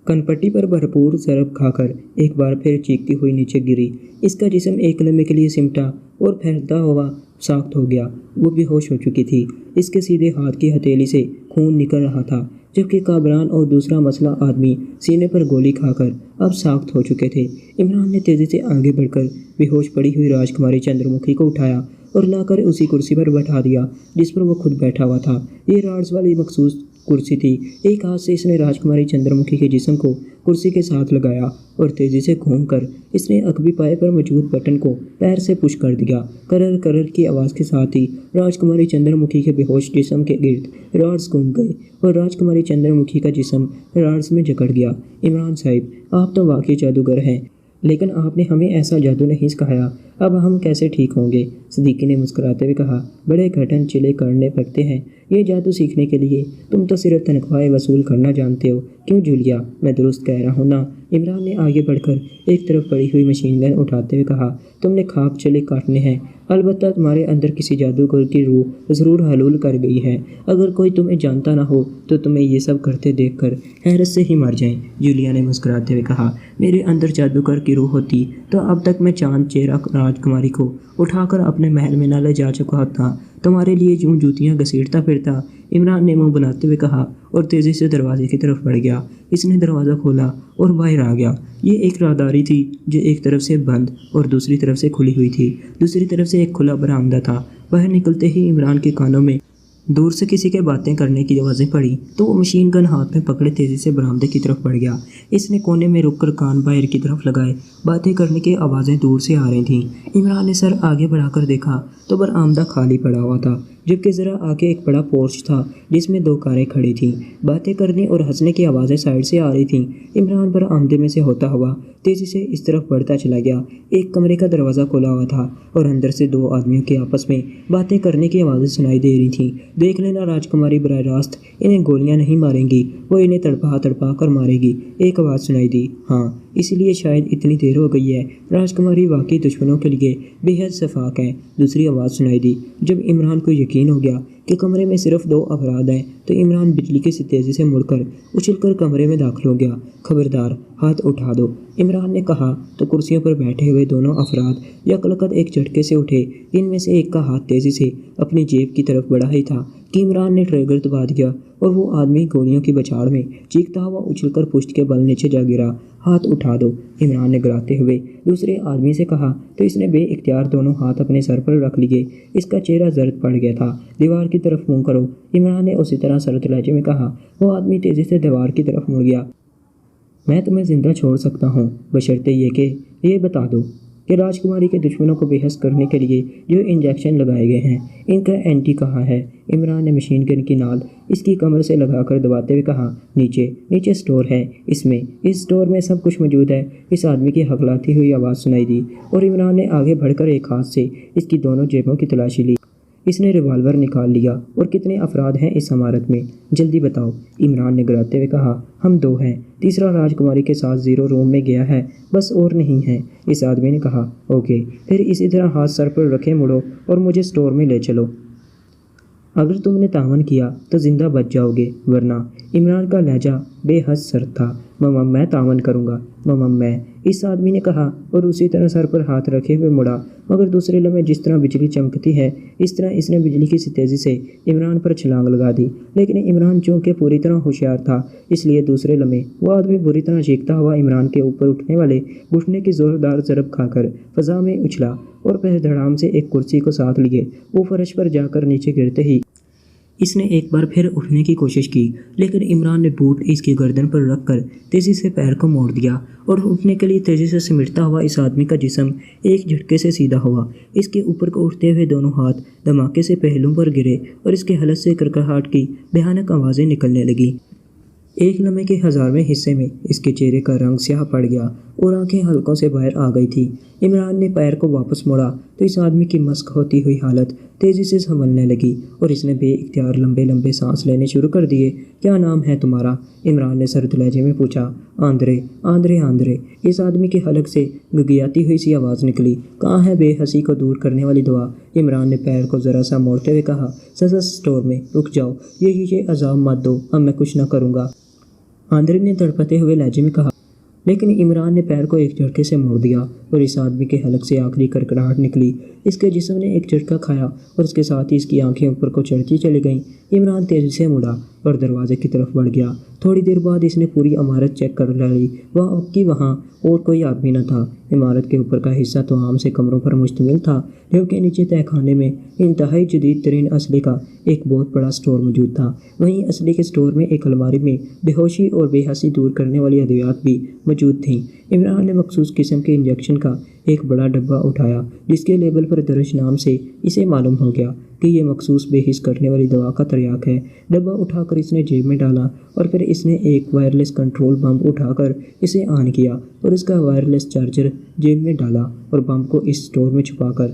S1: کنپٹی پر بھرپور ضرب کھا کر ایک بار پھر چیختی ہوئی نیچے گری۔ اس کا جسم ایک لمحے کے لیے سمٹا اور پھیلتا ہوا ساخت ہو گیا۔ وہ بے ہوش ہو چکی تھی، اس کے سیدھے ہاتھ کی ہتھیلی سے خون نکل رہا تھا، جبکہ کابران اور دوسرا مسلح آدمی سینے پر گولی کھا کر اب ساخت ہو چکے تھے۔ عمران نے تیزی سے آگے بڑھ کر بے ہوش پڑی ہوئی راجکماری چندر مکھی کو اٹھایا اور لا کر اسی کرسی پر بٹھا دیا جس پر وہ خود بیٹھا ہوا تھا۔ یہ راڈز والی مخصوص کرسی تھی۔ ایک ہاتھ سے اس نے راجکماری چندر مکھی کے جسم کو کرسی کے ساتھ لگایا اور تیزی سے گھوم کر اس نے عقبی پائے پر موجود بٹن کو پیر سے پش کر دیا۔ کرر کرر کی آواز کے ساتھ ہی راجکماری چندر مکھی کے بے ہوش جسم کے گرد راڈز گھوم گئے اور راجکماری چندر مکھی کا جسم راڈز میں جکڑ گیا۔ عمران صاحب، آپ تو واقعی جادوگر ہیں، لیکن آپ نے ہمیں ایسا جادو نہیں سکھایا، اب ہم کیسے ٹھیک ہوں گے؟ صدیقی نے مسکراتے ہوئے کہا، بڑے گھٹن چلے کرنے پڑتے ہیں یہ جادو سیکھنے کے لیے، تم تو صرف تنخواہیں وصول کرنا جانتے ہو، کیوں جولیا؟ میں درست کہہ رہا ہوں نا؟ عمران نے آگے بڑھ کر ایک طرف پڑی ہوئی مشین گن اٹھاتے ہوئے کہا، تم نے خواب چلے کاٹنے ہیں، البتہ تمہارے اندر کسی جادوگر کی روح ضرور حلول کر گئی ہے، اگر کوئی تمہیں جانتا نہ ہو تو تمہیں یہ سب کرتے دیکھ کر حیرت سے ہی مر جائیں۔ جولیا نے مسکراتے ہوئے کہا، میرے اندر جادوگر کی روح ہوتی تو اب تک میں چاند چہرہ راجکماری کو اٹھا کر اپنے محل میں نہ لے جا چکا تھا، تمہارے لیے یوں جوتیاں گھسیٹتا پھرتا۔ عمران نے منہ بناتے ہوئے کہا اور تیزی سے دروازے کی طرف بڑھ گیا۔ اس نے دروازہ کھولا اور باہر آ گیا۔ یہ ایک راہداری تھی جو ایک طرف سے بند اور دوسری طرف سے کھلی ہوئی تھی، دوسری طرف سے ایک کھلا برآمدہ تھا۔ باہر نکلتے ہی عمران کے کانوں میں دور سے کسی کے باتیں کرنے کی آوازیں پڑی تو وہ مشین گن ہاتھ میں پکڑے تیزی سے برآمدے کی طرف بڑھ گیا۔ اس نے کونے میں رک کر کان باہر کی طرف لگائے، باتیں کرنے کی آوازیں دور سے آ رہی تھیں۔ عمران نے سر آگے بڑھا کر دیکھا تو برآمدہ خالی پڑا ہوا تھا، جبکہ ذرا آگے ایک بڑا پورچ تھا جس میں 2 کاریں کھڑی تھیں۔ باتیں کرنے اور ہنسنے کی آوازیں سائڈ سے آ رہی تھیں۔ عمران برآمدے میں سے ہوتا ہوا تیزی سے اس طرف بڑھتا چلا گیا۔ ایک کمرے کا دروازہ کھلا ہوا تھا اور اندر سے 2 آدمیوں کے آپس میں باتیں کرنے کی آوازیں سنائی دے رہی تھیں۔ دیکھ لینا راجکماری براہ راست انہیں گولیاں نہیں ماریں گی، وہ انہیں تڑپا تڑپا کر مارے گی۔ ایک آواز سنائی دی، ہاں اسی لیے شاید اتنی دیر ہو گئی ہے، راجکماری واقعی دشمنوں کے لیے بے حد شفاق ہے۔ دوسری آواز سنائی دی۔ جب عمران کو یقین ہو گیا کہ کمرے میں صرف 2 افراد ہیں تو عمران بجلی کی تیزی سے مڑ کر اچھل کر کمرے میں داخل ہو گیا۔ خبردار، ہاتھ اٹھا دو، عمران نے کہا تو کرسیوں پر بیٹھے ہوئے دونوں افراد یکلقت ایک جھٹکے سے اٹھے۔ ان میں سے ایک کا ہاتھ تیزی سے اپنی جیب کی طرف بڑھا ہی تھا کہ عمران نے ٹریگر دبا دیا اور وہ آدمی گولیوں کی بچاڑ میں چیختا ہوا اچھل کر پشت کے بل نیچے جا گرا۔ ہاتھ اٹھا دو، عمران نے گراتے ہوئے دوسرے آدمی سے کہا تو اس نے بے اختیار دونوں ہاتھ اپنے سر پر رکھ لیے۔ اس کا چہرہ زرد پڑ گیا تھا۔ دیوار کی طرف منہ کرو، عمران نے اسی طرح سرد لہجے میں کہا۔ وہ آدمی تیزی سے دیوار کی طرف مڑ گیا میں تمہیں زندہ چھوڑ سکتا ہوں بشرطے یہ کہ یہ بتا دو کہ راجکماری کے دشمنوں کو بے حس کرنے کے لیے جو انجیکشن لگائے گئے ہیں ان کا اینٹی کہاں ہے؟ عمران نے مشین گن کی نال اس کی کمر سے لگا کر دباتے ہوئے کہا، نیچے اسٹور ہے، اس اسٹور میں سب کچھ موجود ہے۔ اس آدمی کی ہکلاتی ہوئی آواز سنائی دی اور عمران نے آگے بڑھ کر ایک ہاتھ سے اس کی دونوں جیبوں کی تلاشی لی۔ اس نے ریوالور نکال لیا۔ اور کتنے افراد ہیں اس عمارت میں؟ جلدی بتاؤ، عمران نے گراتے ہوئے کہا۔ ہم 2 ہیں، تیسرا راجکماری کے ساتھ 0 روم میں گیا ہے، بس اور نہیں ہے، اس آدمی نے کہا۔ اوکے، پھر اسی طرح ہاتھ سر پر رکھے مڑو اور مجھے اسٹور میں لے چلو۔ اگر تم نے تعاون کیا تو زندہ بچ جاؤ گے، ورنہ۔ عمران کا لہجہ بے حد سرد تھا۔ میں تعاون کروں گا، میں، اس آدمی نے کہا اور اسی طرح سر پر ہاتھ رکھے ہوئے مڑا، مگر دوسرے لمحے جس طرح بجلی چمکتی ہے اس طرح اس نے بجلی کی سی تیزی سے عمران پر چھلانگ لگا دی۔ لیکن عمران چونکہ پوری طرح ہوشیار تھا اس لیے دوسرے لمحے وہ آدمی بری طرح چیختا ہوا عمران کے اوپر اٹھنے والے گھٹنے کی زوردار ضرب کھا کر فضا میں اچھلا اور پھر دھڑام سے ایک کرسی کو ساتھ لیے وہ فرش پر جا کر نیچے گرتے ہی اس نے ایک بار پھر اٹھنے کی کوشش کی، لیکن عمران نے بوٹ اس کی گردن پر رکھ کر تیزی سے پیر کو موڑ دیا اور اٹھنے کے لیے تیزی سے سمٹتا ہوا اس آدمی کا جسم ایک جھٹکے سے سیدھا ہوا۔ اس کے اوپر کو اٹھتے ہوئے دونوں ہاتھ دھماکے سے پہلوؤں پر گرے اور اس کے حلق سے کرکراہٹ کی بھیانک آوازیں نکلنے لگیں۔ ایک لمحے کے 1000ویں حصے میں اس کے چہرے کا رنگ سیاہ پڑ گیا اور آنکھیں حلقوں سے باہر آ گئی تھی۔ عمران نے پیر کو واپس موڑا تو اس آدمی کی مسخ ہوتی ہوئی حالت تیزی سے سنبھلنے لگی اور اس نے بے اختیار لمبے لمبے سانس لینے شروع کر دیے۔ کیا نام ہے تمہارا؟ عمران نے سرد لہجے میں پوچھا۔ آندرے۔ اس آدمی کے حلق سے گگیاتی ہوئی سی آواز نکلی۔ کہاں ہے بے حسی کو دور کرنے والی دوا؟ عمران نے پیر کو ذرا سا موڑتے ہوئے کہا۔ اسٹور میں رک جاؤ، یہ عذاب مت دو، اب میں کچھ نہ کروں گا، آندرے نے تڑپتے ہوئے لہجے میں کہا۔ لیکن عمران نے پیر کو ایک جھٹکے سے موڑ دیا اور اس آدمی کے حلق سے آخری کرکراہٹ نکلی۔ اس کے جسم نے ایک جھٹکا کھایا اور اس کے ساتھ ہی اس کی آنکھیں اوپر کو چڑھتی چلی گئیں۔ عمران تیزی سے مڑا اور دروازے کی طرف بڑھ گیا۔ تھوڑی دیر بعد اس نے پوری عمارت چیک کر لی، وہاں اور کوئی آدمی نہ تھا۔ عمارت کے اوپر کا حصہ تو عام سے کمروں پر مشتمل تھا، جبکہ نیچے تہہ خانے میں انتہائی جدید ترین اسلحے کا ایک بہت بڑا اسٹور موجود تھا۔ وہیں اسلحے کے اسٹور میں ایک الماری میں بے ہوشی اور بے حسی دور کرنے والی ادویات بھی موجود تھیں۔ عمران نے مخصوص قسم کے انجیکشن کا ایک بڑا ڈبہ اٹھایا جس کے لیبل پر درج نام سے اسے معلوم ہو گیا کہ یہ مخصوص بے حس کرنے والی دوا کا تریاک ہے۔ ڈبہ اٹھا کر اس نے جیب میں ڈالا اور پھر اس نے ایک وائرلیس کنٹرول بم اٹھا کر اسے آن کیا اور اس کا وائرلیس چارجر جیب میں ڈالا اور بم کو اس اسٹور میں چھپا کر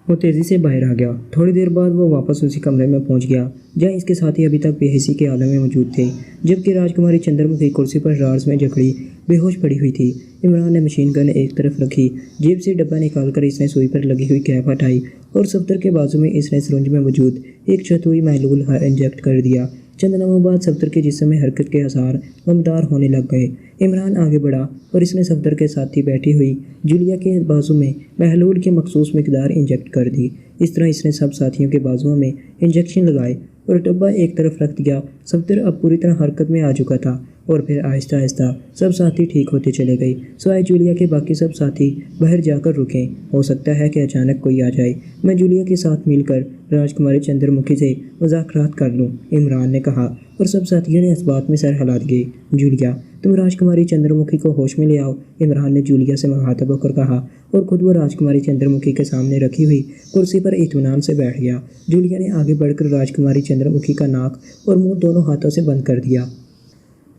S1: وہ تیزی سے باہر آ گیا۔ تھوڑی دیر بعد وہ واپس اسی کمرے میں پہنچ گیا جہاں اس کے ساتھی ابھی تک بے حسی کے عالم میں موجود تھے، جبکہ راجکماری چندر مکھی کرسی پر رارز میں جکڑی بے ہوش پڑی ہوئی تھی۔ عمران نے مشین گن ایک طرف رکھی، جیب سے ڈبہ نکال کر اس نے سوئی پر لگی ہوئی کیپ ہٹائی اور صفدر کے بازو میں اس نے سرنج میں موجود ایک چھتوئی محلول انجیکٹ کر دیا۔ چند لمحوں بعد صفدر کے جسم میں حرکت کے آثار نمودار ہونے لگ گئے۔ عمران آگے بڑھا اور اس نے صفدر کے ساتھی بیٹھی ہوئی جولیا کے بازو میں محلول کی مخصوص مقدار انجیکٹ کر دی۔ اس طرح اس نے سب ساتھیوں کے بازوؤں میں انجیکشن لگائے اور ڈبہ ایک طرف رکھ دیا۔ صفدر اب پوری طرح حرکت میں آ چکا تھا اور پھر آہستہ آہستہ سب ساتھی ٹھیک ہوتے چلے گئے، سوائے جولیا کے باقی سب ساتھی باہر جا کر رکیں، ہو سکتا ہے کہ اچانک کوئی آ جائے۔ میں جولیا کے ساتھ مل کر راجکماری چندر مکھی سے مذاکرات کر لوں، عمران نے کہا اور سب ساتھیوں نے اس بات میں سر ہلا دیے۔ جولیا، تم راجکماری چندر مکھی کو ہوش میں لے آؤ، عمران نے جولیا سے مخاطب ہو کر کہا اور خود وہ راجکماری چندر مکھی کے سامنے رکھی ہوئی کرسی پر اطمینان سے بیٹھ گیا۔ جولیا نے آگے بڑھ کر راجکماری چندر مکھی کا ناک اور منہ دونوں ہاتھوں سے بند کر دیا۔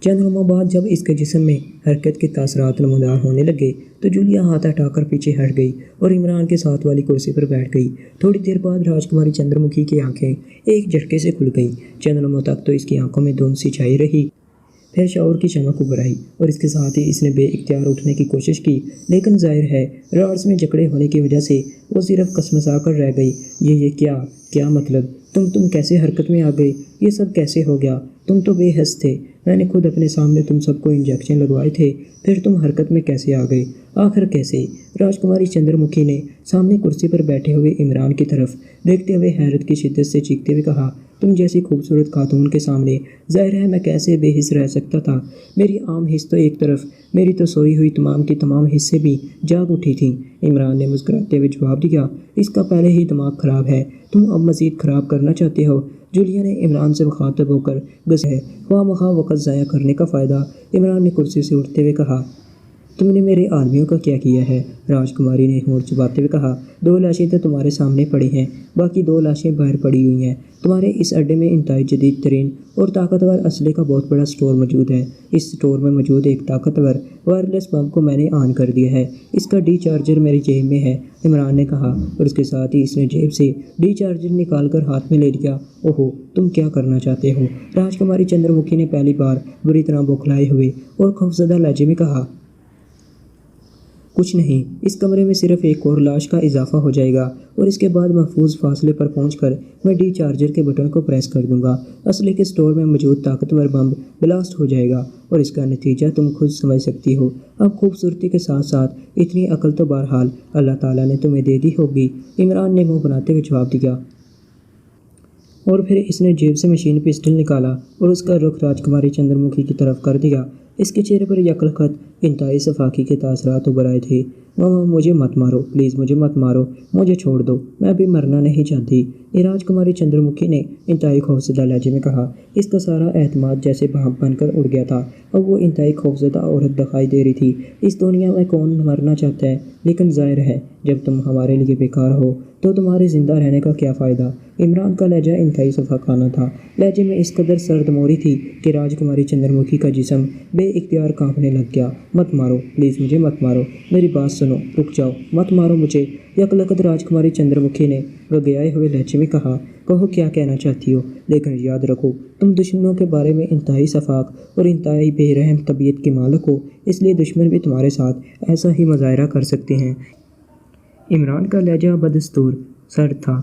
S1: چند لمحوں بعد جب اس کے جسم میں حرکت کے تاثرات نمودار ہونے لگے تو جولیا ہاتھ ہٹا کر پیچھے ہٹ گئی اور عمران کے ساتھ والی کرسی پر بیٹھ گئی۔ تھوڑی دیر بعد راجکماری چندر مکھی کی آنکھیں ایک جھٹکے سے کھل گئیں۔ چند لمحوں تک تو اس کی آنکھوں میں دھند سی چھائی رہی، پھر شعور کی چمک ابھر آئی اور اس کے ساتھ ہی اس نے بے اختیار اٹھنے کی کوشش کی، لیکن ظاہر ہے راڈز میں جکڑے ہونے کی وجہ سے وہ صرف کسمسا کر رہ گئی۔ یہ کیا مطلب؟ تم کیسے حرکت میں آ گئے؟ یہ سب کیسے ہو گیا؟ تم تو بے حس تھے، میں نے خود اپنے سامنے تم سب کو انجیکشن لگوائے تھے، پھر تم حرکت میں کیسے آ گئے؟ آخر کیسے؟ راجکماری چندر مکھی نے سامنے کرسی پر بیٹھے ہوئے عمران کی طرف دیکھتے ہوئے حیرت کی شدت سے چیختے ہوئے کہا۔ تم جیسی خوبصورت خاتون کے سامنے ظاہر ہے میں کیسے بے حس رہ سکتا تھا۔ میری عام حس تو ایک طرف، میری تو سوئی ہوئی تمام کی تمام حصے بھی جاگ اٹھی تھیں۔ عمران نے مسکراتے ہوئے جواب دیا، اس کا پہلے ہی دماغ خراب ہے، تم اب مزید خراب کرنا چاہتے ہو؟ جولیا نے عمران سے مخاطب ہو کر ہے خواہ مخواہ وقت ضائع کرنے کا فائدہ۔ عمران نے کرسی سے اٹھتے ہوئے کہا، تم نے میرے آدمیوں کا کیا کیا ہے؟ راجکماری نے ہونٹ چباتے ہوئے کہا، 2 لاشیں تو تمہارے سامنے پڑی ہیں، باقی 2 لاشیں باہر پڑی ہوئی ہیں۔ تمہارے اس اڈے میں انتہائی جدید ترین اور طاقتور اسلحے کا بہت بڑا سٹور موجود ہے۔ اس سٹور میں موجود ایک طاقتور وائرلیس بم کو میں نے آن کر دیا ہے، اس کا ڈی چارجر میری جیب میں ہے، عمران نے کہا، اور اس کے ساتھ ہی اس نے جیب سے ڈی چارجر نکال کر ہاتھ میں لے لیا۔ اوہو، تم کیا کرنا چاہتے ہو؟ راجکماری چندر مکھی نے پہلی بار بری طرح بوکھلائے ہوئے اور خوفزدہ لہجے میں کہا، کچھ نہیں، اس کمرے میں صرف ایک اور لاش کا اضافہ ہو جائے گا اور اس کے بعد محفوظ فاصلے پر پہنچ کر میں ڈی چارجر کے بٹن کو پریس کر دوں گا، اسلحے کے سٹور میں موجود طاقتور بم بلاسٹ ہو جائے گا اور اس کا نتیجہ تم خود سمجھ سکتی ہو۔ اب خوبصورتی کے ساتھ ساتھ اتنی عقل تو بہرحال اللہ تعالیٰ نے تمہیں دے دی ہوگی، عمران نے منہ بناتے ہوئے جواب دیا، اور پھر اس نے جیب سے مشین پسٹل نکالا اور اس کا رخ راجکماری چندر مکھی کی طرف کر دیا۔ اس کے چہرے پر یکلخت انتہائی صفاقی کے تاثرات ابھر آئے تھے۔ مجھے مت مارو، پلیز مجھے مت مارو، مجھے چھوڑ دو، میں ابھی مرنا نہیں چاہتی، راجکماری چندر مکھی نے انتہائی خوفزدہ لہجے میں کہا۔ اس کا سارا اعتماد جیسے بھانپ بن کر اڑ گیا تھا۔ اب وہ انتہائی خوفزدہ عورت دکھائی دے رہی تھی۔ اس دنیا میں کون مرنا چاہتا ہے، لیکن ظاہر ہے جب تم ہمارے لیے بیکار ہو تو تمہارے زندہ رہنے کا کیا فائدہ؟ عمران کا لہجہ انتہائی صفاقانہ تھا، لہجے میں اس قدر سرد موری تھی کہ راجکماری چندر مکھی کا جسم بے اختیار کانپنے لگ گیا۔ مت مارو، پلیز مجھے مت مارو، میری بات سنو، رک جاؤ، مت مارو مجھے، یکلخت راجکماری چندر مکھی نے گگیائے ہوئے لہجے میں کہا۔ کہو کیا کہنا چاہتی ہو، لیکن یاد رکھو تم دشمنوں کے بارے میں انتہائی شفاق اور انتہائی بے رحم طبیعت کے مالک ہو، اس لیے دشمن بھی تمہارے ساتھ ایسا ہی مظاہرہ کر سکتے ہیں۔ عمران کا لہجہ بدستور سرد تھا۔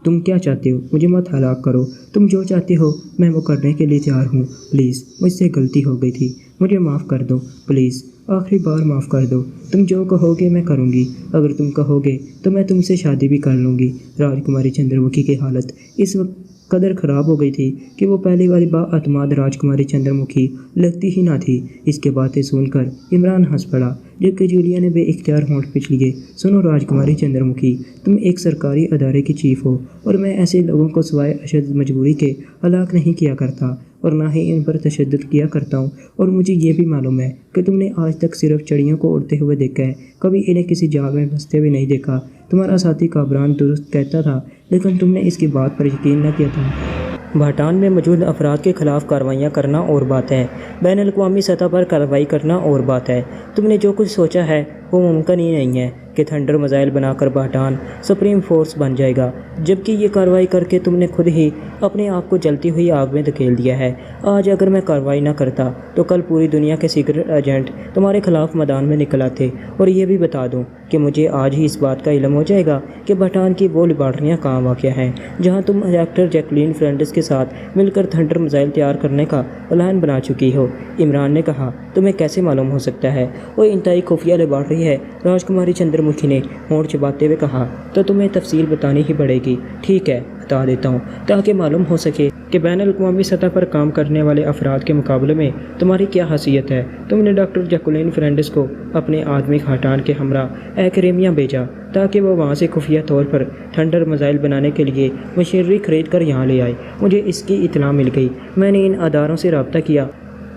S1: تم کیا چاہتے ہو؟ مجھے مت ہلاک کرو، تم جو چاہتے ہو میں وہ کرنے کے لیے تیار ہوں، پلیز مجھ سے غلطی ہو گئی تھی، مجھے معاف کر دو، پلیز آخری بار معاف کر دو، تم جو کہو گے میں کروں گی، اگر تم کہو گے تو میں تم سے شادی بھی کر لوں گی۔ راجکماری چندر مکھی کی حالت اس وقت قدر خراب ہو گئی تھی کہ وہ پہلی والی با اعتماد راجکماری چندر مکھی لگتی ہی نہ تھی۔ اس کے باتیں سن کر عمران ہنس پڑا، جبکہ جولیا نے بے اختیار ہونٹ پچ لیے۔ سنو راجکماری چندر مکھی، تم ایک سرکاری ادارے کی چیف ہو اور میں ایسے لوگوں کو سوائے اشد مجبوری کے ہلاک نہیں کیا کرتا اور نہ ہی ان پر تشدد کیا کرتا ہوں، اور مجھے یہ بھی معلوم ہے کہ تم نے آج تک صرف چڑیوں کو اڑتے ہوئے دیکھا ہے، کبھی انہیں کسی جال میں پھنستے ہوئے نہیں دیکھا۔ تمہارا ساتھی کابران درست کہتا تھا، لیکن تم نے اس کی بات پر یقین نہ کیا تھا۔ بھوٹان میں موجود افراد کے خلاف کارروائیاں کرنا اور بات ہے، بین الاقوامی سطح پر کارروائی کرنا اور بات ہے۔ تم نے جو کچھ سوچا ہے وہ ممکن ہی نہیں ہے کہ تھنڈر میزائل بنا کر بھوٹان سپریم فورس بن جائے گا، جبکہ یہ کارروائی کر کے تم نے خود ہی اپنے آپ کو جلتی ہوئی آگ میں دھکیل دیا ہے۔ آج اگر میں کارروائی نہ کرتا تو کل پوری دنیا کے سیکرٹ ایجنٹ تمہارے خلاف میدان میں نکل آتے، اور یہ بھی بتا دوں کہ مجھے آج ہی اس بات کا علم ہو جائے گا کہ بھوٹان کی وہ لیبارٹریاں کہاں واقع ہیں جہاں تم ڈاکٹر جیکولین فرینڈس کے ساتھ مل کر تھنڈر میزائل تیار کرنے کا پلان بنا چکی ہو۔ عمران نے کہا، تمہیں کیسے معلوم ہو سکتا ہے؟ وہ انتہائی خفیہ لیبارٹری ہے، راجکماری چندر مکھی نے ہونٹ چباتے ہوئے کہا۔ تو تمہیں تفصیل بتانی ہی پڑے گی، ٹھیک ہے بتا دیتا ہوں، تاکہ معلوم ہو سکے کہ بین الاقوامی سطح پر کام کرنے والے افراد کے مقابلے میں تمہاری کیا حیثیت ہے۔ تم نے ڈاکٹر جیکولین فرینڈس کو اپنے آدمی بھوٹان کے ہمراہ ایکریمیا بھیجا تاکہ وہ وہاں سے خفیہ طور پر تھنڈر میزائل بنانے کے لیے مشینری خرید کر یہاں لے آئے۔ مجھے اس کی اطلاع مل گئی، میں نے ان اداروں سے رابطہ کیا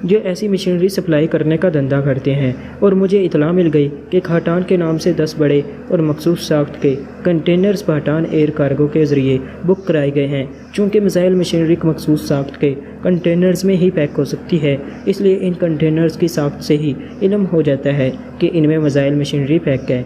S1: جو ایسی مشینری سپلائی کرنے کا دھندا کرتے ہیں، اور مجھے اطلاع مل گئی کہ بھوٹان کے نام سے 10 بڑے اور مخصوص ساخت کے کنٹینرز بھوٹان ایئر کارگو کے ذریعے بک کرائے گئے ہیں۔ چونکہ میزائل مشینری مخصوص ساخت کے کنٹینرز میں ہی پیک ہو سکتی ہے، اس لیے ان کنٹینرز کی ساخت سے ہی علم ہو جاتا ہے کہ ان میں میزائل مشینری پیک ہے۔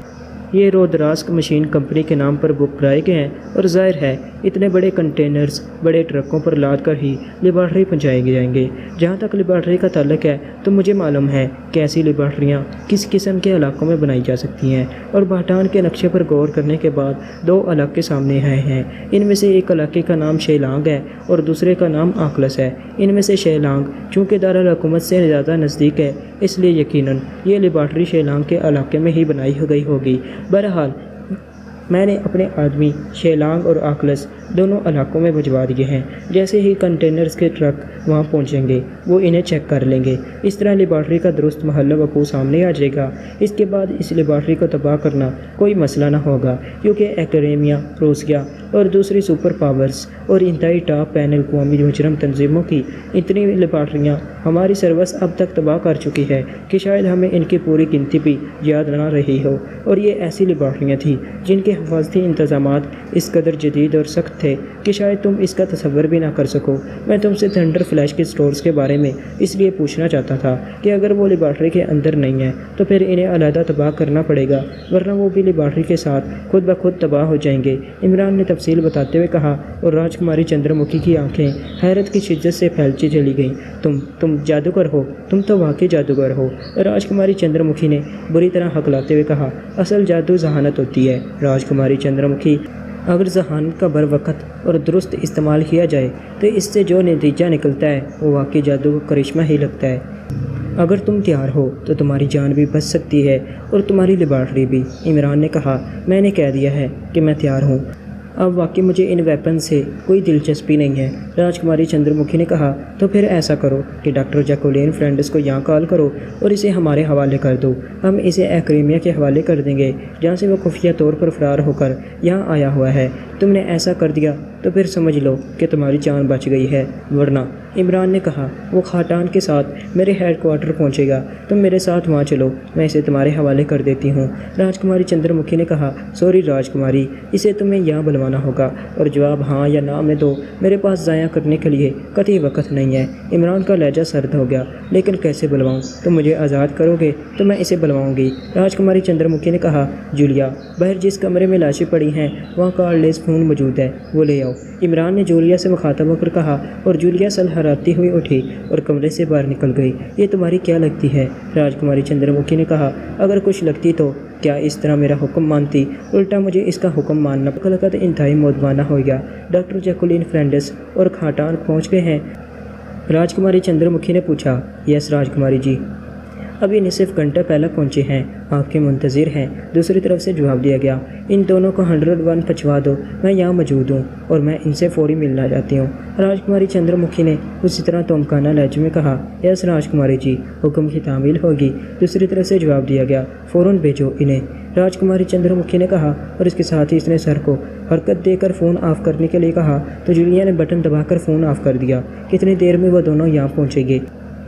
S1: یہ رودراسک مشین کمپنی کے نام پر بک کرائے گئے ہیں، اور ظاہر ہے اتنے بڑے کنٹینرز بڑے ٹرکوں پر لاد کر ہی لیبارٹری پہنچائے جائیں گے۔ جہاں تک لیبارٹری کا تعلق ہے تو مجھے معلوم ہے کہ ایسی لیبارٹریاں کس قسم کے علاقوں میں بنائی جا سکتی ہیں، اور بھوٹان کے نقشے پر غور کرنے کے بعد 2 علاقے سامنے آئے ہیں۔ ان میں سے ایک علاقے کا نام شیلانگ ہے اور دوسرے کا نام آکلس ہے۔ ان میں سے شیلانگ چونکہ دارالحکومت سے زیادہ نزدیک ہے، اس لیے یقیناً یہ لیبارٹری شیلانگ کے علاقے میں ہی بنائی گئی ہوگی۔ بہرحال میں نے اپنے آدمی شیلانگ اور آکلس دونوں علاقوں میں بھجوا دیے ہیں۔ جیسے ہی کنٹینرز کے ٹرک وہاں پہنچیں گے وہ انہیں چیک کر لیں گے۔ اس طرح لیبارٹری کا درست محل وقوع سامنے آ جائے گا۔ اس کے بعد اس لیبارٹری کو تباہ کرنا کوئی مسئلہ نہ ہوگا، کیونکہ ایکڈیمیا، روسیہ اور دوسری سپر پاورز اور انتہائی ٹاپ بین الاقوامی مجرم تنظیموں کی اتنی لیبارٹریاں ہماری سروس اب تک تباہ کر چکی ہے کہ شاید ہمیں ان کی پوری گنتی بھی یاد نہ رہی ہو، اور یہ ایسی لیبارٹریاں تھیں جن کے حفاظتی انتظامات اس قدر جدید اور سخت تھے کہ شاید تم اس کا تصور بھی نہ کر سکو۔ میں تم سے تھنڈر فلیش کے سٹورز کے بارے میں اس لیے پوچھنا چاہتا تھا کہ اگر وہ لیبارٹری کے اندر نہیں ہیں تو پھر انہیں علیحدہ تباہ کرنا پڑے گا، ورنہ وہ بھی لیبارٹری کے ساتھ خود بخود تباہ ہو جائیں گے۔ عمران نے تفصیل بتاتے ہوئے کہا، اور راجکماری چندر مکھی کی آنکھیں حیرت کی شدت سے پھیلتی چلی گئیں۔ تم جادوگر ہو، تم تو واقعی جادوگر ہو۔ راجکماری چندر مکھی نے بری طرح ہکلاتے ہوئے کہا، اصل جادو ذہانت ہوتی ہے راجکماری چندر مکھی۔ اگر ذہانت کا بر وقت اور درست استعمال کیا جائے تو اس سے جو نتیجہ نکلتا ہے وہ واقعی جادو کا کرشمہ ہی لگتا ہے۔ اگر تم تیار ہو تو تمہاری جان بھی بچ سکتی ہے اور تمہاری لیبارٹری بھی۔ عمران نے کہا، میں نے کہہ دیا ہے کہ میں تیار ہوں، اب واقعی مجھے ان ویپن سے کوئی دلچسپی نہیں ہے۔ راجکماری چندر مکھی نے کہا، تو پھر ایسا کرو کہ ڈاکٹر جیکولین فرینڈس کو یہاں کال کرو اور اسے ہمارے حوالے کر دو۔ ہم اسے ایکڈیمیا کے حوالے کر دیں گے جہاں سے وہ خفیہ طور پر فرار ہو کر یہاں آیا ہوا ہے۔ تم نے ایسا کر دیا تو پھر سمجھ لو کہ تمہاری جان بچ گئی ہے، ورنہ عمران نے کہا، وہ خاٹان کے ساتھ میرے ہیڈ کوارٹر پہنچے گا، تم میرے ساتھ وہاں چلو، میں اسے تمہارے حوالے کر دیتی ہوں۔ راجکماری چندر مکھی نے کہا، سوری راجکماری، اسے تمہیں یہاں بلوانا ہوگا اور جواب ہاں یا نہ میں دو، میرے پاس ضائع کرنے کے لیے قطعی وقت نہیں ہے۔ عمران کا لہجہ سرد ہو گیا، لیکن کیسے بلواؤں؟ تم مجھے آزاد کرو گے تو میں اسے بلواؤں گی۔ راجکماری چندر مکھی نے کہا، جولیا، باہر جس کمرے میں لاشیں پڑی ہیں وہاں کارلیس فون موجود ہے، وہ لے آؤ۔ عمران نے جولیا سے مخاطب ہو کر کہا، اور جولیا سلہراتی ہوئی اٹھی اور کمرے سے باہر نکل گئی۔ یہ تمہاری کیا لگتی ہے؟ راجکماری چندر مکھی نے کہا، اگر کچھ لگتی تو کیا اس طرح میرا حکم مانتی؟ الٹا مجھے اس کا حکم ماننا قلقت انتہائی مودبانہ ہو گیا۔ ڈاکٹر جیکولین فرینڈس اور کھاٹان پہنچ گئے ہیں؟ راجکماری چندر مکھی نے پوچھا۔ یس راجکماری جی، ابھی نصف گھنٹہ پہلے پہنچے ہیں، آپ کے منتظر ہیں، دوسری طرف سے جواب دیا گیا۔ ان دونوں کو 101 پہنچوا دو، میں یہاں موجود ہوں اور میں ان سے فوری ملنا چاہتی ہوں۔ راجکماری چندر مکھی نے اسی طرح تومکانہ لہجے میں کہا، یس راجکماری جی، حکم کی تعمیل ہوگی، دوسری طرف سے جواب دیا گیا، فوراً بھیجو انہیں۔ راجکماری چندر مکھی نے کہا، اور اس کے ساتھ ہی اس نے سر کو حرکت دے کر فون آف کرنے کے لیے کہا تو جولیا نے بٹن دبا کر فون آف کر دیا۔ کتنی دیر میں وہ دونوں یہاں پہنچیں گے؟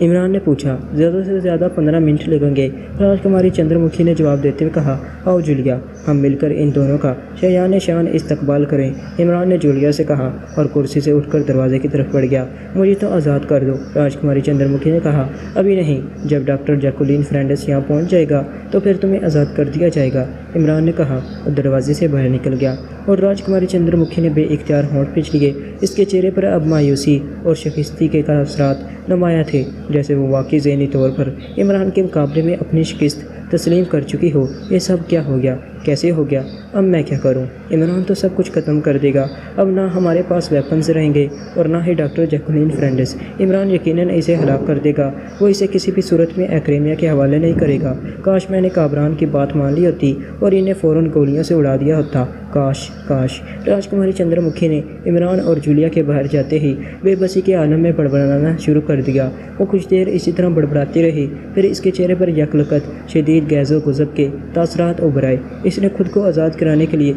S1: عمران نے پوچھا۔ زیادہ سے زیادہ 15 منٹ لگیں گے، راجکماری چندر مکھی نے جواب دیتے ہوئے کہا۔ آؤ جولیا، ہم مل کر ان دونوں کا شایان شان استقبال کریں، عمران نے جولیا سے کہا اور کرسی سے اٹھ کر دروازے کی طرف بڑھ گیا۔ مجھے تو آزاد کر دو، راجکماری چندر مکھی نے کہا۔ ابھی نہیں، جب ڈاکٹر جیکولین فرینڈس یہاں پہنچ جائے گا تو پھر تمہیں آزاد کر دیا جائے گا، عمران نے کہا اور دروازے سے باہر نکل گیا۔ اور راجکماری چندر مکھی نے بے اختیار ہونٹ پھینچ لیے۔ اس کے چہرے پر اب مایوسی اور شکستگی کے اثرات نمایاں تھے، جیسے وہ واقعی ذہنی طور پر عمران کے مقابلے میں اپنی شکست تسلیم کر چکی ہو۔ یہ سب کیا ہو گیا؟ کیسے ہو گیا؟ اب میں کیا کروں؟ عمران تو سب کچھ ختم کر دے گا، اب نہ ہمارے پاس ویپنز رہیں گے اور نہ ہی ڈاکٹر جیکولین فرینڈس۔ عمران یقیناً اسے ہلاک کر دے گا، وہ اسے کسی بھی صورت میں ایکڈیمیا کے حوالے نہیں کرے گا۔ کاش میں نے کابران کی بات مان لی ہوتی اور انہیں فوراً گولیوں سے اڑا دیا ہوتا، کاش کاش۔ راجکماری چندر مکھی نے عمران اور جولیا کے باہر جاتے ہی بے بسی کے عالم میں بڑبڑانا شروع کر دیا۔ وہ کچھ دیر اسی طرح بڑبڑاتی رہی، پھر اس کے چہرے پر یکلقت شدید گیز و غضب کے تاثرات ابھر آئے۔ اس نے خود کو آزاد کرانے کے لیے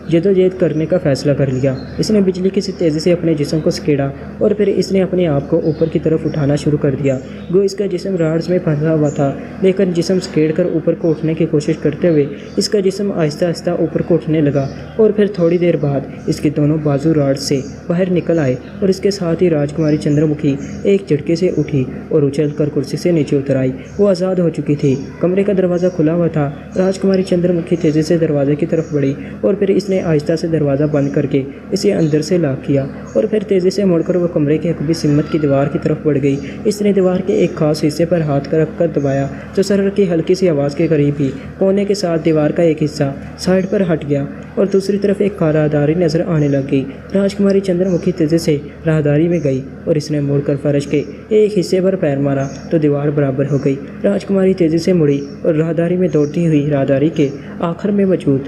S1: جدوجہد کرنے کا فیصلہ کر لیا۔ اس نے بجلی کی سی تیزی سے اپنے جسم کو سکیڑا اور پھر اس نے اپنے آپ کو اوپر کی طرف اٹھانا شروع کر دیا۔ گو اس کا جسم راڈز میں پھنسا ہوا تھا، لیکن جسم سکیڑ کر اوپر کو اٹھنے کی کوشش کرتے ہوئے اس کا جسم آہستہ آہستہ اوپر کو اٹھنے لگا، اور پھر تھوڑی دیر بعد اس کے دونوں بازو راڈز سے باہر نکل آئے اور اس کے ساتھ ہی راجکماری چندر مکھی ایک جھٹکے سے اٹھی اور اچھل کر کرسی سے نیچے اتر آئی۔ وہ آزاد ہو چکی تھی۔ کمرے کا دروازہ کھلا ہوا تھا۔ راجکماری چندر مکھی تیزی سے دروازے کی طرف بڑھی اور پھر اس نے آہستہ سے دروازہ بند کر کے اسے اندر سے لاک کیا، اور پھر تیزی سے مڑ کر وہ کمرے کے حقبی سمت کی دیوار کی طرف بڑھ گئی۔ اس نے دیوار کے ایک خاص حصے پر ہاتھ رکھ کر دبایا تو سرر کی ہلکی سی آواز کے قریب ہی کونے کے ساتھ دیوار کا ایک حصہ سائڈ پر ہٹ گیا اور دوسری طرف ایک راہداری نظر آنے لگ گئی۔ راجکماری چندر مکھی تیزی سے راہداری میں گئی اور اس نے مڑ کر فرش کے ایک حصے پر پیر مارا تو دیوار برابر ہو گئی۔ راجکماری تیزی سے مڑی اور راہداری میں دوڑتی ہوئی راہداری کے آخر میں موجود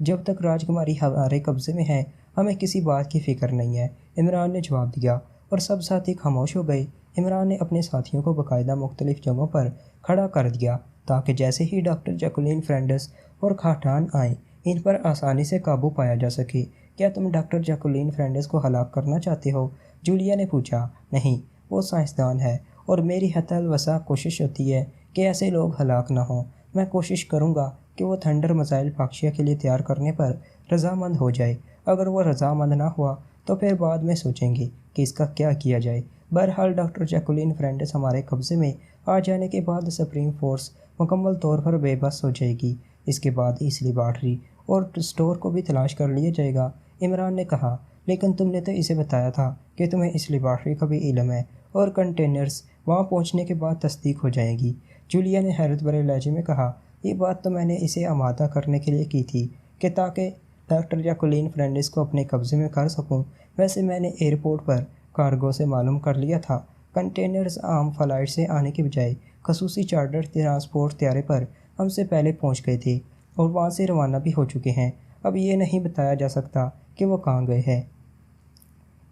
S1: جب تک راجکماری ہمارے قبضے میں ہے ہمیں کسی بات کی فکر نہیں ہے، عمران نے جواب دیا، اور سب ساتھی خاموش ہو گئے۔ عمران نے اپنے ساتھیوں کو باقاعدہ مختلف جگہوں پر کھڑا کر دیا تاکہ جیسے ہی ڈاکٹر جیکولین فرینڈس اور کھاٹان آئیں ان پر آسانی سے قابو پایا جا سکے۔ کیا تم ڈاکٹر جیکولین فرینڈس کو ہلاک کرنا چاہتے ہو؟ جولیا نے پوچھا۔ نہیں، وہ سائنسدان ہے اور میری حتی الوسع کوشش ہوتی ہے کہ ایسے لوگ ہلاک نہ ہوں۔ میں کوشش کروں گا کہ وہ تھنڈر میزائل فاکشیا کے لیے تیار کرنے پر رضامند ہو جائے۔ اگر وہ رضامند نہ ہوا تو پھر بعد میں سوچیں گے کہ اس کا کیا کیا جائے۔ بہرحال ڈاکٹر جیکولین فرینڈس ہمارے قبضے میں آ جانے کے بعد سپریم فورس مکمل طور پر بے بس ہو جائے گی۔ اس کے بعد اس لیبارٹری اور اسٹور کو بھی تلاش کر لیا جائے گا، عمران نے کہا۔ لیکن تم نے تو اسے بتایا تھا کہ تمہیں اس لیبارٹری کا بھی علم ہے اور کنٹینرز وہاں پہنچنے کے بعد تصدیق ہو جائے گی، جولیا نے حیرت بھرے لہجے میں کہا۔ یہ بات تو میں نے اسے آمادہ کرنے کے لیے کی تھی کہ تاکہ ڈاکٹر جیکولین فرینڈس کو اپنے قبضے میں کر سکوں۔ ویسے میں نے ایئرپورٹ پر کارگو سے معلوم کر لیا تھا، کنٹینرز عام فلائٹ سے آنے کے بجائے خصوصی چارٹر ٹرانسپورٹ طیارے پر ہم سے پہلے پہنچ گئے تھے اور وہاں سے روانہ بھی ہو چکے ہیں۔ اب یہ نہیں بتایا جا سکتا کہ وہ کہاں گئے ہیں،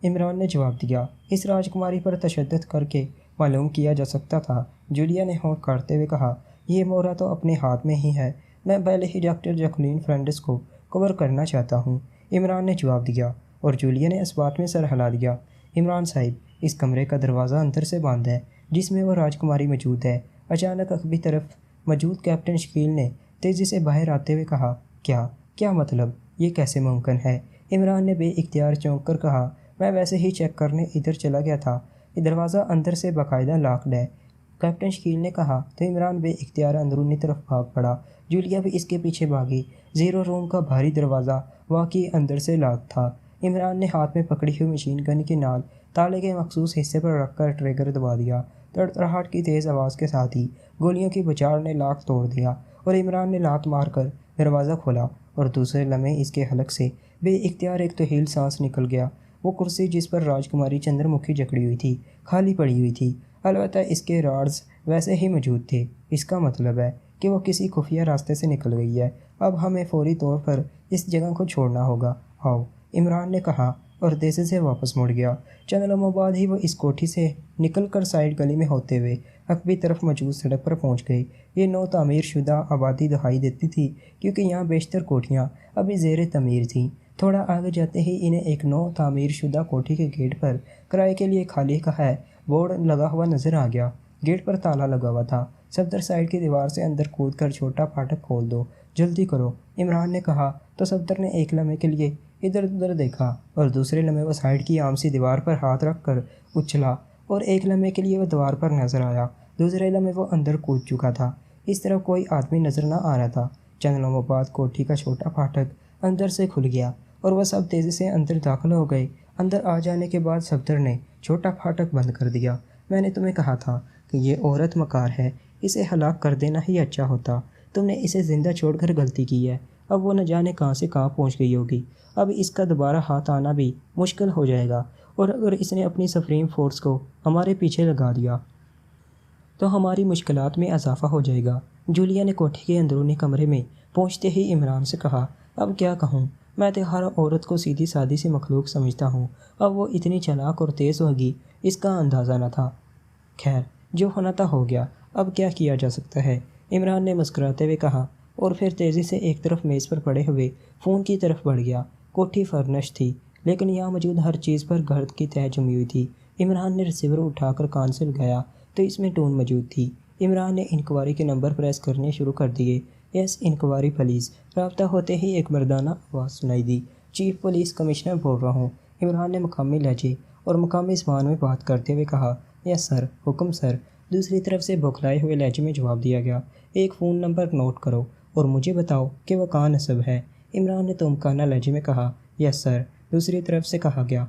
S1: عمران نے جواب دیا۔ اس راجکماری پر تشدد کر کے معلوم کیا جا سکتا تھا، جولیا نے ہونٹ کاٹتے ہوئے کہا۔ یہ مورا تو اپنے ہاتھ میں ہی ہے، میں پہلے ہی ڈاکٹر جیکولین فرینڈس کو کور کرنا چاہتا ہوں، عمران نے جواب دیا، اور جولیا نے اس بات میں سر ہلا دیا۔ عمران صاحب، اس کمرے کا دروازہ اندر سے بند ہے جس میں وہ راجکماری موجود ہے، اچانک اگلی طرف موجود کیپٹن شکیل نے تیزی سے باہر آتے ہوئے کہا۔ کیا مطلب؟ یہ کیسے ممکن ہے؟ عمران نے بے اختیار چونک کر کہا۔ میں ویسے ہی چیک کرنے ادھر چلا گیا تھا، یہ دروازہ اندر سے باقاعدہ لاکڈ ہے، کیپٹن شکیل نے کہا تو عمران بے اختیار اندرونی طرف بھاگ پڑا۔ جولیا بھی اس کے پیچھے بھاگی۔ زیرو روم کا بھاری دروازہ واقعی اندر سے لاک تھا۔ عمران نے ہاتھ میں پکڑی ہوئی مشین گن کی نال تالے کے مخصوص حصے پر رکھ کر ٹریگر دبا دیا۔ تڑتڑاہٹ کی تیز آواز کے ساتھ ہی گولیوں کی بچاڑ نے لاک توڑ دیا اور عمران نے لات مار کر دروازہ کھولا، اور دوسرے لمحے اس کے حلق سے بے اختیار ایک طویل سانس نکل گیا۔ وہ کرسی جس پر راجکماری چندر مکھی جکڑی ہوئی تھی خالی پڑی ہوئی تھی، البتہ اس کے راڈز ویسے ہی موجود تھے۔ اس کا مطلب ہے کہ وہ کسی خفیہ راستے سے نکل گئی ہے۔ اب ہمیں فوری طور پر اس جگہ کو چھوڑنا ہوگا، آؤ، عمران نے کہا اور تیزی سے واپس مڑ گیا۔ چند لمحوں بعد ہی وہ اس کوٹھی سے نکل کر سائڈ گلی میں ہوتے ہوئے عقبی طرف موجود سڑک پر پہنچ گئے۔ یہ نو تعمیر شدہ آبادی دکھائی دیتی تھی کیونکہ یہاں بیشتر کوٹھیاں ابھی زیر تعمیر تھیں۔ تھوڑا آگے جاتے ہی انہیں ایک نو تعمیر شدہ کوٹھی کے گیٹ پر کرائے کے لیے خالی کا ہے بورڈ لگا ہوا نظر آ گیا۔ گیٹ پر تالا لگا ہوا تھا۔ صفدر سائڈ کی دیوار سے اندر کود کر چھوٹا پھاٹک کھول دو، جلدی کرو، عمران نے کہا تو صفدر نے ایک لمحے کے لیے ادھر ادھر دیکھا اور دوسرے لمحے وہ سائڈ کی عام سی دیوار پر ہاتھ رکھ کر اچھلا، اور ایک لمحے کے لیے وہ دیوار پر نظر آیا، دوسرے لمحے وہ اندر کود چکا تھا۔ اس طرف کوئی آدمی نظر نہ آ رہا تھا۔ چند لمحوں بعد کوٹھی کا چھوٹا پھاٹک اندر سے کھل گیا اور وہ سب تیزی سے اندر داخل ہو گئے۔ اندر آ جانے کے بعد صفدر نے چھوٹا پھاٹک بند کر دیا۔ میں نے تمہیں کہا تھا کہ یہ عورت مکار ہے، اسے ہلاک کر دینا ہی اچھا ہوتا، تم نے اسے زندہ چھوڑ کر غلطی کی ہے۔ اب وہ نہ جانے کہاں سے کہاں پہنچ گئی ہوگی، اب اس کا دوبارہ ہاتھ آنا بھی مشکل ہو جائے گا، اور اگر اس نے اپنی سپریم فورس کو ہمارے پیچھے لگا دیا تو ہماری مشکلات میں اضافہ ہو جائے گا، جولیا نے کوٹھی کے اندرونی کمرے میں پہنچتے ہی عمران سے کہا۔ اب کیا کہوں، میں تو ہر عورت کو سیدھی سادی سی مخلوق سمجھتا ہوں، اب وہ اتنی چلاک اور تیز ہوگی اس کا اندازہ نہ تھا۔ خیر، جو ہونا تھا ہو گیا، اب کیا کیا جا سکتا ہے، عمران نے مسکراتے ہوئے کہا، اور پھر تیزی سے ایک طرف میز پر پڑے ہوئے فون کی طرف بڑھ گیا۔ کوٹھی فرنش تھی لیکن یہاں موجود ہر چیز پر گرد کی تہ جمی ہوئی تھی۔ عمران نے ریسیور اٹھا کر کان سے لگایا تو اس میں ٹون موجود تھی۔ عمران نے انکوائری کے نمبر پریس کرنے شروع کر دیے۔ یس انکوائری پولیس، رابطہ ہوتے ہی ایک مردانہ آواز سنائی دی۔ چیف پولیس کمشنر بول رہا ہوں، عمران نے مقامی لہجے اور مقامی زبان میں بات کرتے ہوئے کہا۔ یس سر، حکم سر، دوسری طرف سے بوکھلائے ہوئے لہجے میں جواب دیا گیا۔ ایک فون نمبر نوٹ کرو اور مجھے بتاؤ کہ وہ کہاں نصب ہے، عمران نے تومکانہ لہجے میں کہا۔ یس سر، دوسری طرف سے کہا گیا،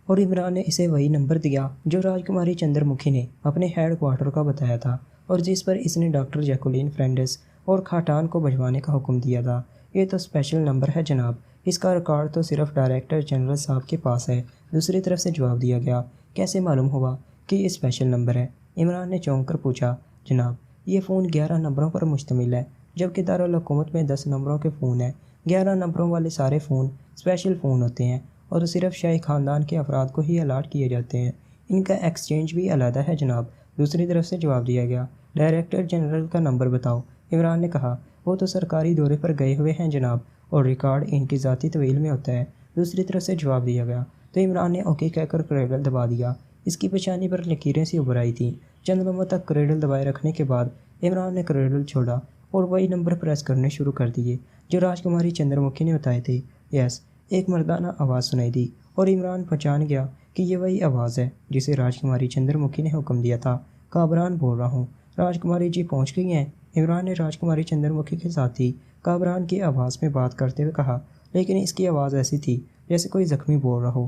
S1: اور عمران نے اسے وہی نمبر دیا جو راجکماری چندر مکھی نے اپنے ہیڈ کوارٹر کا بتایا تھا اور جس پر اس نے ڈاکٹر جیکولین فرینڈس اور کھاٹان کو بھجوانے کا حکم دیا تھا۔ یہ تو اسپیشل نمبر ہے جناب، اس کا ریکارڈ تو صرف ڈائریکٹر جنرل صاحب کے پاس ہے، دوسری طرف سے جواب دیا گیا۔ کیسے معلوم ہوا کہ یہ اسپیشل نمبر ہے، عمران نے چونک کر پوچھا۔ جناب، یہ فون 11 نمبروں پر مشتمل ہے جبکہ دارالحکومت میں 10 نمبروں کے فون ہیں، 11 نمبروں والے سارے فون اسپیشل فون ہوتے ہیں اور صرف شاہی خاندان کے افراد کو ہی الاٹ کیے جاتے ہیں۔ ان کا ایکسچینج بھی علیحدہ ہے جناب۔ دوسری طرف سے جواب دیا گیا۔ ڈائریکٹر جنرل کا نمبر بتاؤ، عمران نے کہا۔ وہ تو سرکاری دورے پر گئے ہوئے ہیں جناب، اور ریکارڈ ان کی ذاتی طویل میں ہوتا ہے۔ دوسری طرف سے جواب دیا گیا تو عمران نے اوکے کہہ کر کریڈل دبا دیا۔ اس کی پیشانی پر لکیریں سی ابھر آئی تھیں۔ چند لمحوں تک کریڈل دبائے رکھنے کے بعد عمران نے کریڈل چھوڑا اور وہی نمبر پریس کرنے شروع کر دیے جو راجکماری چندر مکھی نے بتائے تھے۔ یس، ایک مردانہ آواز سنائی دی اور عمران پہچان گیا کہ یہ وہی آواز ہے جسے راجکماری چندر مکھی نے حکم دیا تھا۔ کابران بول رہا ہوں۔ راجکماری جی پہنچ گئی ہیں؟ عمران نے راجکماری چندر مکھی کے ساتھی کابران کی آواز میں بات کرتے ہوئے کہا، لیکن اس کی آواز ایسی تھی جیسے کوئی زخمی بول رہا ہو۔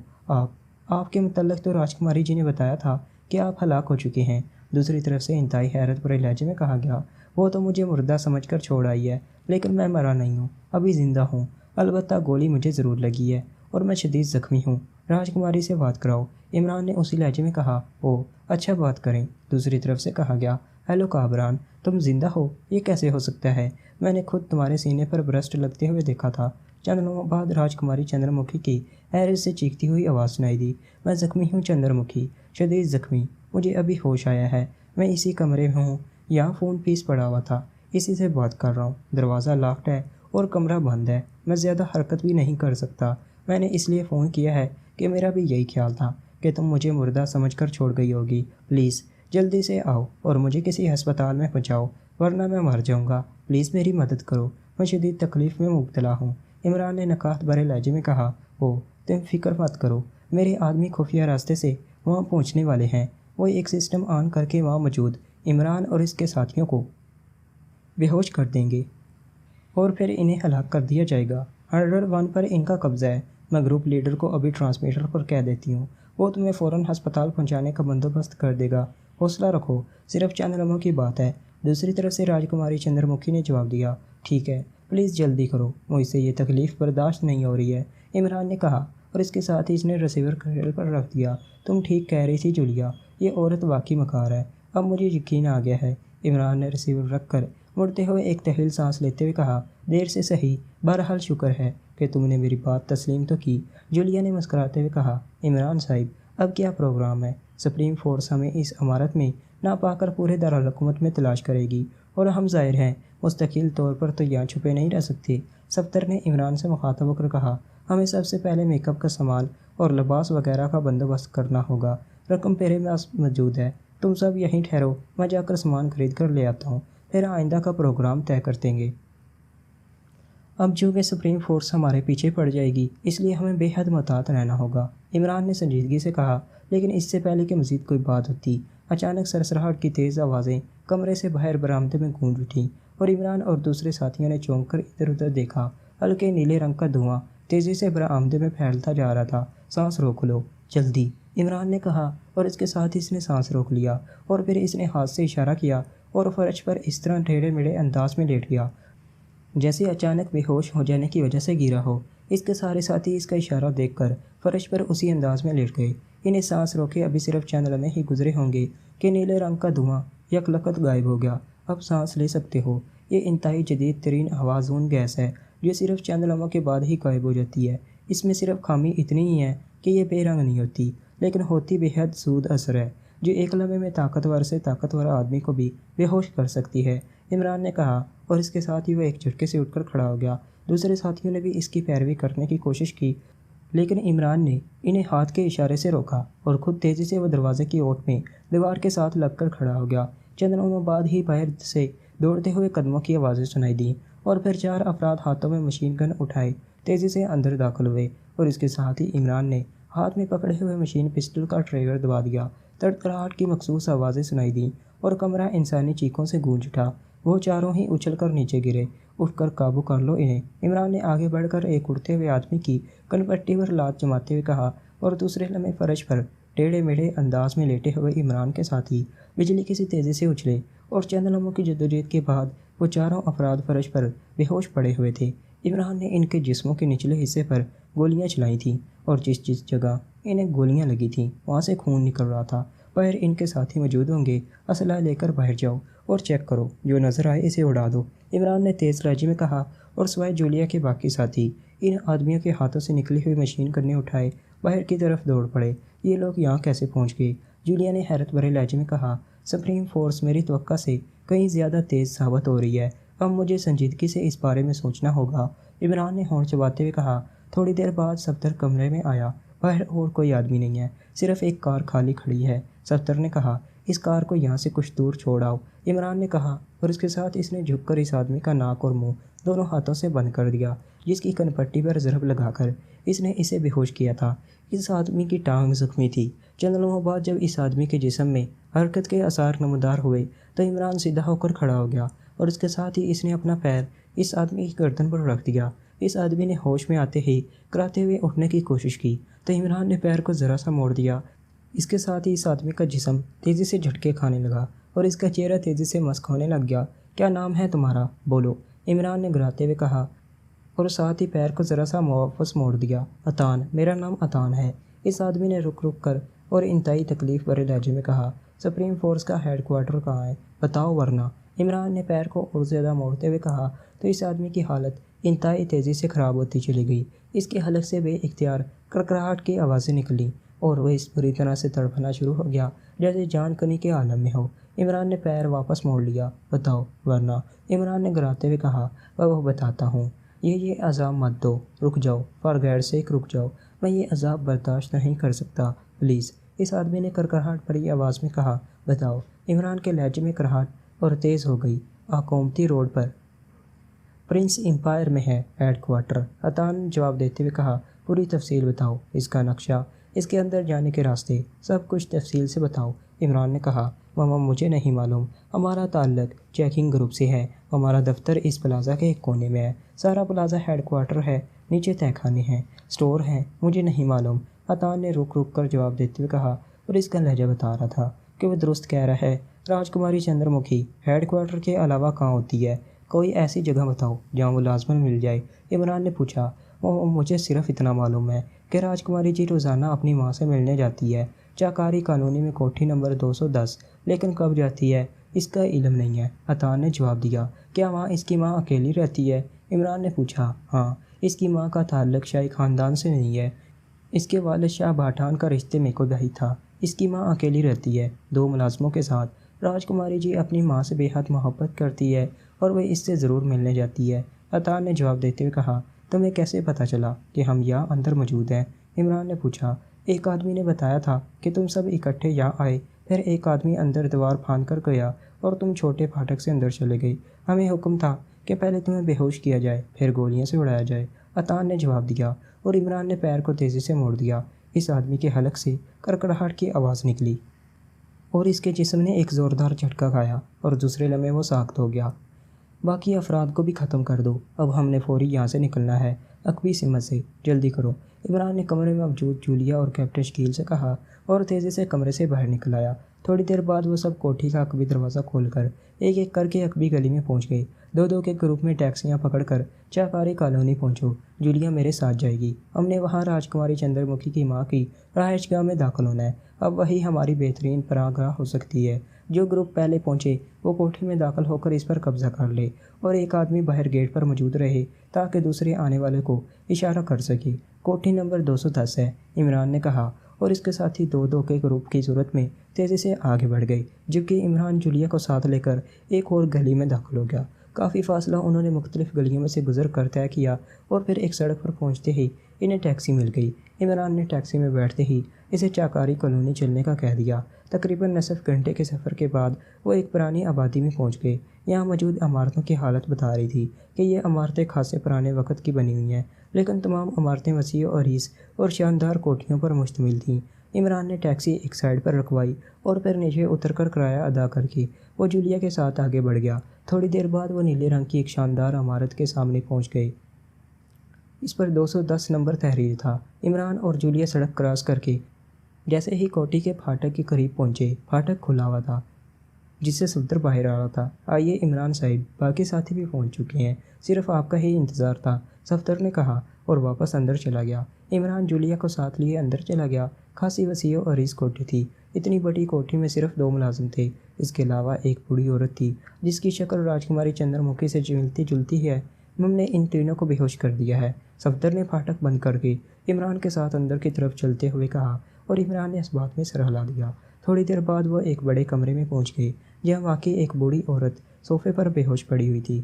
S1: آپ کے متعلق تو راجکماری جی نے بتایا تھا کہ آپ ہلاک ہو چکے ہیں۔ دوسری طرف سے انتہائی حیرت بھرے لہجے میں کہا گیا، وہ تو مجھے مردہ سمجھ کر چھوڑ آئی ہے، لیکن میں مرا نہیں ہوں، ابھی زندہ ہوں۔ البتہ گولی مجھے ضرور لگی ہے اور میں شدید زخمی ہوں۔ راجکماری سے بات کراؤ، عمران نے اسی لہجے میں کہا۔ او اچھا، بات کریں۔ دوسری طرف سے کہا گیا، ہیلو کابران، تم زندہ ہو؟ یہ کیسے ہو سکتا ہے؟ میں نے خود تمہارے سینے پر برسٹ لگتے ہوئے دیکھا تھا۔ چند لمحوں بعد راجکماری چندر مکھی کی حیرت سے چیختی ہوئی آواز سنائی دی، میں زخمی ہوں چندر مکھی، شدید زخمی، مجھے ابھی ہوش آیا ہے، میں اسی کمرے میں ہوں، یہاں فون پیس پڑا ہوا تھا، اسی سے بات کر رہا ہوں، دروازہ لاکڈ ہے اور کمرہ بند ہے، میں زیادہ حرکت بھی نہیں کر سکتا۔ میں نے اس لیے فون کیا ہے کہ میرا بھی یہی خیال تھا کہ تم مجھے مردہ سمجھ کر چھوڑ گئی ہوگی۔ پلیز جلدی سے آؤ اور مجھے کسی ہسپتال میں پہنچاؤ، ورنہ میں مر جاؤں گا، پلیز میری مدد کرو، میں شدید تکلیف میں مبتلا ہوں۔ عمران نے نکات بھرے لہجے میں کہا، او تم فکر مت کرو، میرے آدمی خفیہ راستے سے وہاں پہنچنے والے ہیں، وہ ایک سسٹم آن کر کے وہاں موجود عمران اور اس کے ساتھیوں کو بے ہوش کر دیں گے اور پھر انہیں ہلاک کر دیا جائے گا۔ 101 پر ان کا قبضہ ہے۔ میں گروپ لیڈر کو ابھی ٹرانسمیٹر پر کہہ دیتی ہوں، وہ تمہیں فوراً ہسپتال پہنچانے کا بندوبست کر دے گا، حوصلہ رکھو، صرف چند لمحوں کی بات ہے۔ دوسری طرف سے راجکماری چندر مکھی نے جواب دیا، ٹھیک ہے، پلیز جلدی کرو، مجھ سے یہ تکلیف برداشت نہیں ہو رہی ہے، عمران نے کہا، اور اس کے ساتھ ہی اس نے ریسیور کریڈل پر رکھ دیا۔ تم ٹھیک کہہ رہی تھی جولیا، یہ عورت واقعی مکار ہے، اب مجھے یقین آ گیا ہے۔ عمران نے ریسیور رکھ کر مڑتے ہوئے ایک طویل سانس لیتے ہوئے کہا، دیر سے صحیح، بہرحال شکر ہے کہ تم نے میری بات تسلیم تو کی۔ جولیا نے مسکراتے ہوئے کہا، عمران صاحب، اب کیا پروگرام ہے؟ سپریم فورس ہمیں اس عمارت میں نہ پا کر پورے دارالحکومت میں تلاش کرے گی، اور ہم ظاہر ہیں مستقل طور پر تو یہاں چھپے نہیں رہ سکتے۔ صفدر نے عمران سے مخاطب ہو کر کہا، ہمیں سب سے پہلے میک اپ کا سامان اور لباس وغیرہ کا بندوبست کرنا ہوگا، رقم میرے پاس موجود ہے، تم سب یہیں ٹھہرو، میں جا کر سامان خرید کر لے آتا ہوں، پھر آئندہ کا پروگرام طے کر دیں گے۔ اب چونکہ سپریم فورس ہمارے پیچھے پڑ جائے گی، اس لیے ہمیں بے حد محتاط رہنا ہوگا، عمران نے سنجیدگی سے کہا۔ لیکن اس سے پہلے کہ مزید کوئی بات ہوتی، اچانک سرسراہٹ کی تیز آوازیں کمرے سے باہر برآمدے میں گونج اٹھیں اور عمران اور دوسرے ساتھیوں نے چونک کر ادھر ادھر دیکھا۔ ہلکے نیلے رنگ کا دھواں تیزی سے برآمدے میں پھیلتا جا رہا تھا۔ سانس روک لو، جلدی، عمران نے کہا، اور اس کے ساتھ ہی اس نے سانس روک لیا اور پھر اس نے ہاتھ سے اشارہ کیا اور فرش پر اس طرح ٹیڑھے میڑھے انداز میں لیٹ گیا جیسے اچانک بے ہوش ہو جانے کی وجہ سے گرا ہو۔ اس کے سارے ساتھی اس کا اشارہ دیکھ کر فرش پر اسی انداز میں لیٹ گئے۔ انہیں سانس روکے ابھی صرف چند لمحے ہی گزرے ہوں گے کہ نیلے رنگ کا دھواں یکلقت غائب ہو گیا۔ اب سانس لے سکتے ہو۔ یہ انتہائی جدید ترین ہوازون گیس ہے جو صرف چند لمحوں کے بعد ہی غائب ہو جاتی ہے۔ اس میں صرف خامی اتنی ہی ہے کہ یہ بے رنگ نہیں ہوتی، لیکن ہوتی بے حد سود اثر ہے، جو ایک لمحے میں طاقتور سے طاقتور آدمی کو بھی بے ہوش کر سکتی ہے، عمران نے کہا، اور اس کے ساتھ ہی وہ ایک جھٹکے سے اٹھ کر کھڑا ہو گیا۔ دوسرے ساتھیوں نے بھی اس کی پیروی کرنے کی کوشش کی، لیکن عمران نے انہیں ہاتھ کے اشارے سے روکا اور خود تیزی سے وہ دروازے کی اوٹ میں دیوار کے ساتھ لگ کر کھڑا ہو گیا۔ چند لمحوں بعد ہی باہر سے دوڑتے ہوئے قدموں کی آوازیں سنائی دیں اور پھر 4 افراد ہاتھوں میں مشین گن اٹھائے تیزی سے اندر داخل ہوئے، اور اس کے ساتھ ہی عمران نے ہاتھ میں پکڑے ہوئے مشین پسٹل کا ٹریگر دبا دیا۔ تڑتڑاہٹ کی مخصوص آوازیں سنائی دیں اور کمرہ انسانی چیخوں سے گونج اٹھا۔ وہ چاروں ہی اچھل کر نیچے گرے۔ اٹھ کر قابو کر لو انہیں، عمران نے آگے بڑھ کر ایک اڑتے ہوئے آدمی کی کنپٹی پر لات جماتے ہوئے کہا، اور دوسرے لمحے فرش پر ٹیڑھے میڑھے انداز میں لیٹے ہوئے عمران کے ساتھی بجلی کی سی تیزی سے اچھلے، اور چند لمحوں کی جدوجہد کے بعد وہ چاروں افراد فرش پر بے ہوش پڑے ہوئے تھے۔ عمران نے ان کے جسموں کے نچلے حصے پر گولیاں چلائی تھیں، اور جس جگہ انہیں گولیاں لگی تھیں وہاں سے خون نکل رہا تھا۔ باہر ان کے ساتھی موجود ہوں گے، اسلحہ لے کر باہر جاؤ اور چیک کرو، جو نظر آئے اسے اڑا دو، عمران نے تیز لہجے میں کہا، اور سوائے جولیا کے باقی ساتھی ان آدمیوں کے ہاتھوں سے نکلی ہوئی مشین گنیں اٹھائے باہر کی طرف دوڑ پڑے۔ یہ لوگ یہاں کیسے پہنچ گئے؟ جولیا نے حیرت بھرے لہجے میں کہا۔ سپریم فورس میری توقع سے کہیں زیادہ تیز ثابت ہو رہی ہے، اب مجھے سنجیدگی سے اس بارے میں سوچنا ہوگا، عمران نے ہونٹ چباتے ہوئے کہا۔ تھوڑی دیر بعد صفدر کمرے میں آیا۔ باہر اور کوئی آدمی نہیں ہے، صرف ایک کار خالی کھڑی ہے۔ صفدر نے کہا، اس کار کو یہاں سے کچھ دور چھوڑ آؤ، عمران نے کہا، اور اس کے ساتھ اس نے جھک کر اس آدمی کا ناک اور منہ دونوں ہاتھوں سے بند کر دیا، جس کی کن پٹی پر ضرب لگا کر اس نے اسے بے ہوش کیا تھا۔ اس آدمی کی ٹانگ زخمی تھی۔ چند لمحوں بعد جب اس آدمی کے جسم میں حرکت کے آثار نمودار ہوئے تو عمران سیدھا ہو کر کھڑا ہو گیا، اور اس کے ساتھ ہی اس نے اپنا پیر اس آدمی کی گردن پر رکھ دیا۔ اس آدمی نے ہوش میں آتے ہی کراتے ہوئے اٹھنے کی کوشش کی تو عمران نے پیر کو ذرا سا موڑ دیا۔ اس کے ساتھ ہی اس آدمی کا جسم تیزی سے جھٹکے کھانے لگا اور اس کا چہرہ تیزی سے مسخ ہونے لگ گیا۔ کیا نام ہے تمہارا؟ بولو، عمران نے گراتے ہوئے کہا، اور ساتھ ہی پیر کو ذرا سا واپس موڑ دیا۔ عطان، میرا نام عطان ہے، اس آدمی نے رک کر اور انتہائی تکلیف بھرے لہجے میں کہا۔ سپریم فورس کا ہیڈ کوارٹر کہاں ہے؟ بتاؤ ورنہ، عمران نے پیر کو اور زیادہ موڑتے ہوئے کہا تو اس آدمی کی حالت انتہائی تیزی سے خراب ہوتی چلی گئی۔ اس کے حلق سے بے اختیار کرکراہٹ کی آوازیں نکلیں اور وہ اس بری طرح سے تڑپنا شروع ہو گیا جیسے جان کنی کے عالم میں ہو۔ عمران نے پیر واپس موڑ لیا۔ بتاؤ ورنہ، عمران نے گراتے ہوئے کہا۔ وہ بتاتا ہوں، یہ عذاب مت دو، رک جاؤ، فار گاڈ سیک رک جاؤ، میں یہ عذاب برداشت نہیں کر سکتا، پلیز، اس آدمی نے کرکراہٹ بھری آواز میں کہا۔ بتاؤ، عمران کے لہجے میں کراہٹ اور تیز ہو گئی۔ آکومتی روڈ پر پرنس امپائر میں ہے ہیڈ کوارٹر، عطان نے جواب دیتے ہوئے کہا۔ پوری تفصیل بتاؤ، اس کا نقشہ، اس کے اندر جانے کے راستے، سب کچھ تفصیل سے بتاؤ، عمران نے کہا۔ ماما مجھے نہیں معلوم، ہمارا تعلق چیکنگ گروپ سے ہے، ہمارا دفتر اس پلازا کے ایک کونے میں ہے، سارا پلازا ہیڈ کوارٹر ہے، نیچے تہہ خانے ہیں، اسٹور ہیں، مجھے نہیں معلوم، عطان نے رک کر جواب دیتے ہوئے کہا، اور اس کا لہجہ بتا رہا تھا کہ وہ درست کہہ رہا ہے۔ راجکماری چندر مکھی ہیڈ کوارٹر کے علاوہ کہاں ہوتی ہے؟ کوئی ایسی جگہ بتاؤ جہاں وہ لازماً مل جائے، عمران نے پوچھا۔ مجھے صرف اتنا معلوم ہے کہ راجکماری جی روزانہ اپنی ماں سے ملنے جاتی ہے، چاکاری کالونی میں کوٹھی نمبر 210، لیکن کب جاتی ہے اس کا علم نہیں ہے، عطان نے جواب دیا۔ کیا وہاں اس کی ماں اکیلی رہتی ہے؟ عمران نے پوچھا۔ ہاں، اس کی ماں کا تعلق شاہی خاندان سے نہیں ہے، اس کے والد شاہ باٹھان کا رشتے میں کوئی بھائی تھا، اس کی ماں اکیلی رہتی ہے 2 ملازموں کے ساتھ، راجکماری جی اپنی ماں سے بے حد محبت کرتی ہے اور وہ اس سے ضرور ملنے جاتی ہے، عطان نے جواب دیتے ہوئے کہا۔ تمہیں کیسے پتہ چلا کہ ہم یہاں اندر موجود ہیں؟ عمران نے پوچھا۔ ایک آدمی نے بتایا تھا کہ تم سب اکٹھے یہاں آئے، پھر ایک آدمی اندر دیوار پھاند کر گیا اور تم چھوٹے پھاٹک سے اندر چلے گئے، ہمیں حکم تھا کہ پہلے تمہیں بے ہوش کیا جائے پھر گولیاں سے اڑایا جائے، عطان نے جواب دیا، اور عمران نے پیر کو تیزی سے موڑ دیا۔ اس آدمی کے حلق سے کڑکڑاہٹ کی آواز نکلی اور اس کے جسم نے ایک زوردار جھٹکا کھایا اور دوسرے لمحے وہ ساخت ہو گیا۔ باقی افراد کو بھی ختم کر دو، اب ہم نے فوری یہاں سے نکلنا ہے، عقبی سمت سے، جلدی کرو، عمران نے کمرے میں موجود جولیا اور کیپٹن شکیل سے کہا اور تیزی سے کمرے سے باہر نکل آیا۔ تھوڑی دیر بعد وہ سب کوٹھی کا عقبی دروازہ کھول کر ایک ایک کر کے عقبی گلی میں پہنچ گئے۔ 2 کے گروپ میں ٹیکسیاں پکڑ کر چاکاری کالونی پہنچو، جولیا میرے ساتھ جائے گی، ہم نے وہاں راجکماری چندر مکھی کی ماں کی رہائش گاہ میں داخل ہونا ہے، اب وہی ہماری بہترین پناہ گاہ ہو سکتی ہے۔ جو گروپ پہلے پہنچے وہ کوٹھی میں داخل ہو کر اس پر قبضہ کر لے اور ایک آدمی باہر گیٹ پر موجود رہے تاکہ دوسرے آنے والے کو اشارہ کر سکے۔ کوٹھی نمبر 210 ہے، عمران نے کہا، اور اس کے ساتھ ہی 2 کے گروپ کی صورت میں تیزی سے آگے بڑھ گئے، جبکہ عمران جولیا کو ساتھ لے کر ایک اور گلی میں داخل ہو گیا۔ کافی فاصلہ انہوں نے مختلف گلیوں میں سے گزر کر طے کیا اور پھر ایک سڑک پر پہنچتے ہی انہیں ٹیکسی مل گئی۔ عمران نے ٹیکسی میں بیٹھتے ہی اسے چاکاری کالونی چلنے کا کہہ دیا۔ تقریباً نصف گھنٹے کے سفر کے بعد وہ ایک پرانی آبادی میں پہنچ گئے۔ یہاں موجود عمارتوں کی حالت بتا رہی تھی کہ یہ عمارتیں خاصے پرانے وقت کی بنی ہوئی ہیں، لیکن تمام عمارتیں وسیع و عریض اور شاندار کوٹھیوں پر مشتمل تھیں۔ عمران نے ٹیکسی ایک سائڈ پر رکوائی اور پھر نیچے اتر کر کرایہ ادا کر کے وہ جولیا کے ساتھ آگے بڑھ گیا۔ تھوڑی دیر بعد وہ نیلے رنگ کی ایک شاندار عمارت کے سامنے پہنچ گئے۔ اس پر 210 نمبر تحریر تھا۔ عمران اور جولیا سڑک کراس کر کے جیسے ہی کوٹھی کے پھاٹک کے قریب پہنچے، پھاٹک کھلا ہوا تھا جس سے صفدر باہر آ رہا تھا۔ آئیے عمران صاحب، باقی ساتھی بھی پہنچ چکے ہیں، صرف آپ کا ہی انتظار تھا، صفدر نے کہا اور واپس اندر چلا گیا۔ عمران جولیا کو ساتھ لیے اندر چلا گیا۔ خاصی وسیع و عریض کوٹھی تھی۔ اتنی بڑی کوٹھی میں صرف 2 ملازم تھے، اس کے علاوہ ایک بوڑھی عورت تھی جس کی شکل راجکماری چندر مکھی سے ملتی جلتی ہے۔ مم نے ان تینوں کو بے ہوش کر دیا ہے۔ صفدر نے پھاٹک بند کر کے عمران کے ساتھ اندر کی طرف چلتے ہوئے کہا اور عمران نے اس بات میں سر ہلا دیا۔ تھوڑی دیر بعد وہ ایک بڑے کمرے میں پہنچ گئے جہاں واقعی ایک بوڑھی عورت صوفے پر بے ہوش پڑی ہوئی تھی۔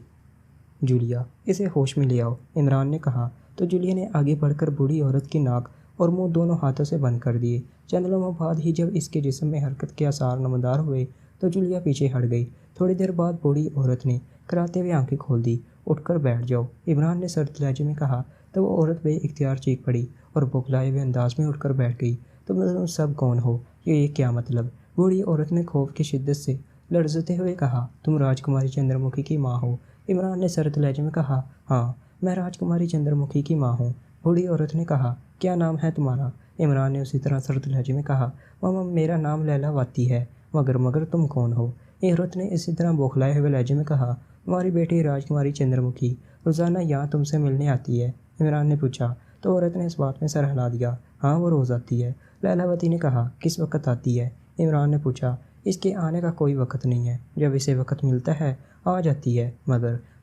S1: جولیا، اسے ہوش میں لے آؤ، عمران نے کہا تو جولیا نے آگے بڑھ کر بوڑھی عورت کی ناک اور منہ دونوں ہاتھوں سے بند کر دیے۔ چند لمحوں بعد ہی جب اس کے جسم میں حرکت کے آثار نمودار ہوئے تو جولیا پیچھے ہٹ گئی۔ تھوڑی دیر بعد بوڑھی عورت نے کراتے ہوئے آنکھیں کھول دی۔ اٹھ کر بیٹھ جاؤ، عمران نے سرد لہجے میں کہا تو وہ عورت بے اختیار چیخ پڑی اور بوکھلائے ہوئے انداز میں اٹھ کر بیٹھ گئی۔ تم سب کون ہو؟ یہ کیا مطلب؟ بوڑھی عورت نے خوف کی شدت سے لرزتے ہوئے کہا تم راجکماری چندر مکھی کی ماں ہو؟ عمران نے سرد لہجے میں کہا ہاں، میں راجکماری چندر مکھی کی ماں ہوں۔ بوڑھی عورت نے کہا کیا نام ہے تمہارا؟ عمران نے اسی طرح سرد لہجے میں کہا ماما، میرا نام لیلا واتی ہے۔ مگر تم کون ہو؟ عورت نے اسی طرح بوکھلائے ہوئے لہجے میں کہا تمہاری بیٹی راجکماری چندر مکھی روزانہ یہاں تم سے ملنے آتی ہے۔ عمران نے پوچھا تو عورت نے اس بات میں سر ہلا دیا ہاں، وہ روز آتی ہے۔ لیلاوتی نے کہا کس وقت آتی ہے؟ عمران نے پوچھا اس کے آنے کا کوئی وقت نہیں ہے، جب اسے وقت ملتا ہے آ جاتی ہے۔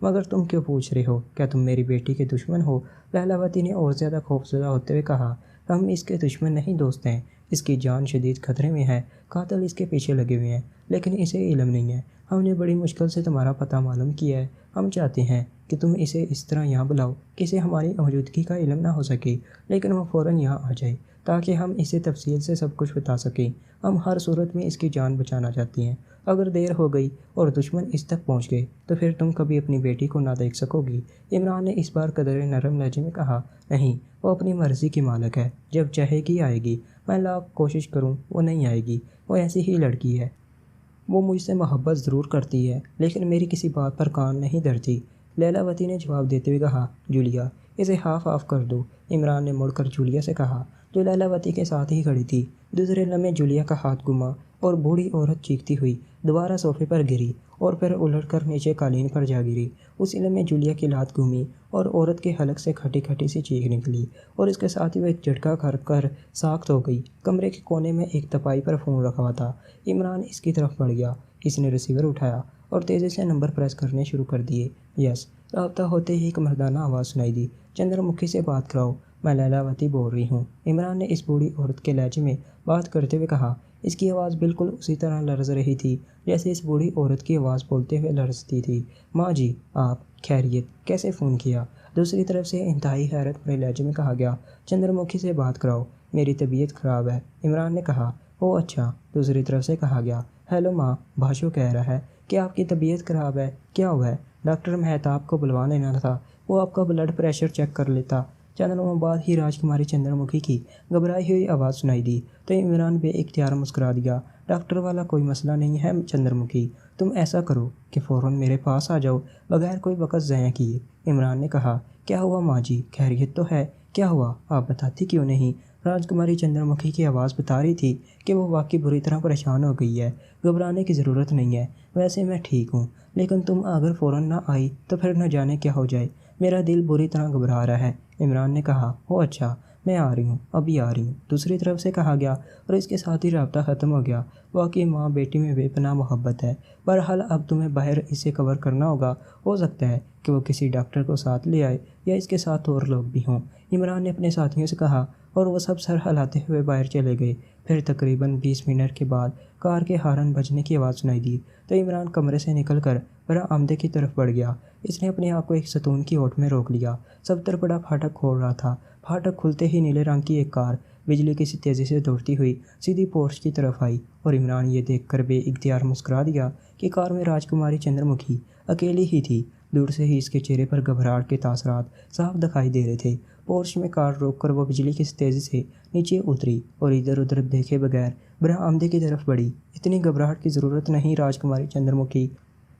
S1: مگر تم کیوں پوچھ رہے ہو؟ کیا تم میری بیٹی کے دشمن ہو؟ لیلاوتی نے اور زیادہ خوفزدہ ہوتے ہوئے کہا ہم اس کے دشمن نہیں، دوست ہیں۔ اس کی جان شدید خطرے میں ہے، قاتل اس کے پیچھے لگے ہوئے ہیں، لیکن اسے علم نہیں ہے۔ ہم نے بڑی مشکل سے تمہارا پتہ معلوم کیا ہے۔ ہم چاہتے ہیں کہ تم اسے اس طرح یہاں بلاؤ کہ اسے ہماری موجودگی کا علم نہ ہو سکے، لیکن وہ فوراً یہاں آ جائے تاکہ ہم اسے تفصیل سے سب کچھ بتا سکیں۔ ہم ہر صورت میں اس کی جان بچانا چاہتے ہیں۔ اگر دیر ہو گئی اور دشمن اس تک پہنچ گئے تو پھر تم کبھی اپنی بیٹی کو نہ دیکھ سکو گی۔ عمران نے اس بار قدرے نرم لہجے میں کہا نہیں، وہ اپنی مرضی کی مالک ہے، جب چاہے گی آئے گی۔ میں لاکھ کوشش کروں وہ نہیں آئے گی، وہ ایسی ہی لڑکی ہے۔ وہ مجھ سے محبت ضرور کرتی ہے لیکن میری کسی بات پر کان نہیں دھرتی۔ لیلاوتی نے جواب دیتے ہوئے کہا جولیا، اسے آف کر دو۔ عمران نے مڑ کر جولیا سے کہا جو لیلاوتی کے ساتھ ہی کھڑی تھی۔ دوسرے لمحے جولیا کا ہاتھ گما اور بوڑھی عورت چیختی ہوئی دوبارہ صوفے پر گری اور پھر الٹ کر نیچے قالین پر جا گری۔ اسی لمحے جولیا کی لات گھومی اور عورت کے حلق سے کھٹی کھٹی سی چیخ نکلی اور اس کے ساتھ ہی وہ ایک جھٹکا کر ساخت ہو گئی۔ کمرے کے کونے میں ایک تپائی پر فون رکھا ہوا تھا۔ عمران اس کی طرف بڑھ گیا۔ اس نے ریسیور اٹھایا اور تیزی سے نمبر پریس کرنے شروع کر دیے۔ یس، رابطہ ہوتے ہی ایک مردانہ آواز سنائی دی چندر مکھی سے بات کراؤ، میں لیلاوتی بول رہی ہوں۔ عمران نے اس بوڑھی عورت کے لہجے میں بات کرتے ہوئے کہا۔ اس کی آواز بالکل اسی طرح لرز رہی تھی جیسے اس بوڑھی عورت کی آواز بولتے ہوئے لرزتی تھی۔ ماں جی، آپ خیریت؟ کیسے فون کیا؟ دوسری طرف سے انتہائی حیرت بھرے لہجے میں کہا گیا چندر مکھی سے بات کراؤ، میری طبیعت خراب ہے۔ عمران نے کہا اوہ اچھا۔ دوسری طرف سے کہا گیا ہیلو ماں، بھاشو کہہ رہا ہے کہ آپ کی طبیعت خراب ہے، کیا ہوا ہے؟ ڈاکٹر مہتاب کو بلوا لینا تھا، وہ آپ کا بلڈ پریشر چیک کر لیتا۔ چند لمحوں بعد ہی راجکماری چندر مکھی کی گھبرائی ہوئی آواز سنائی دی تو عمران بے اختیار مسکرا دیا۔ ڈاکٹر والا کوئی مسئلہ نہیں ہے چندر مکھی، تم ایسا کرو کہ فوراً میرے پاس آ جاؤ بغیر کوئی وقت ضائع کیے۔ عمران نے کہا کیا ہوا ماں جی، خیریت تو ہے؟ کیا ہوا آپ بتاتی کیوں نہیں؟ راجکماری چندر مکھی کی آواز بتا رہی تھی کہ وہ واقعی بری طرح پریشان ہو گئی ہے۔ گھبرانے کی ضرورت نہیں ہے، ویسے میں ٹھیک ہوں، لیکن تم اگر فوراً نہ آئی تو پھر نہ جانے کیا ہو جائے، میرا دل بری طرح گھبرا رہا ہے۔ عمران نے کہا اوہ اچھا، میں آ رہی ہوں، ابھی آ رہی ہوں۔ دوسری طرف سے کہا گیا اور اس کے ساتھ ہی رابطہ ختم ہو گیا۔ واقعی ماں بیٹی میں بے پناہ محبت ہے۔ بہرحال اب تمہیں باہر اسے کور کرنا ہوگا، ہو سکتا ہے کہ وہ کسی ڈاکٹر کو ساتھ لے آئے یا اس کے ساتھ اور لوگ بھی ہوں۔ عمران نے اپنے ساتھیوں سے کہا اور وہ سب سر ہلاتے ہوئے باہر چلے گئے۔ پھر تقریباً 20 منٹ کے بعد کار کے ہارن بجنے کی آواز سنائی دی تو عمران کمرے سے نکل کر برآمدے کی طرف بڑھ گیا۔ اس نے اپنے آپ کو ایک ستون کی اوٹ میں روک لیا۔ صفدر بڑا پھاٹک کھول رہا تھا۔ پھاٹک کھلتے ہی نیلے رنگ کی ایک کار بجلی کی سی تیزی سے دوڑتی ہوئی سیدھی پورچ کی طرف آئی اور عمران یہ دیکھ کر بے اختیار مسکرا دیا کہ کار میں راجکماری چندر مکھی اکیلی ہی تھی۔ دور سے ہی اس کے چہرے پر گھبراہٹ کے تاثرات صاف دکھائی دے رہے تھے۔ پورچ میں کار روک کر وہ بجلی کی تیزی سے نیچے اتری اور ادھر ادھر دیکھے بغیر برآمدے کی طرف بڑھی۔ اتنی گھبراہٹ کی ضرورت نہیں راجکماری چندر مکھی،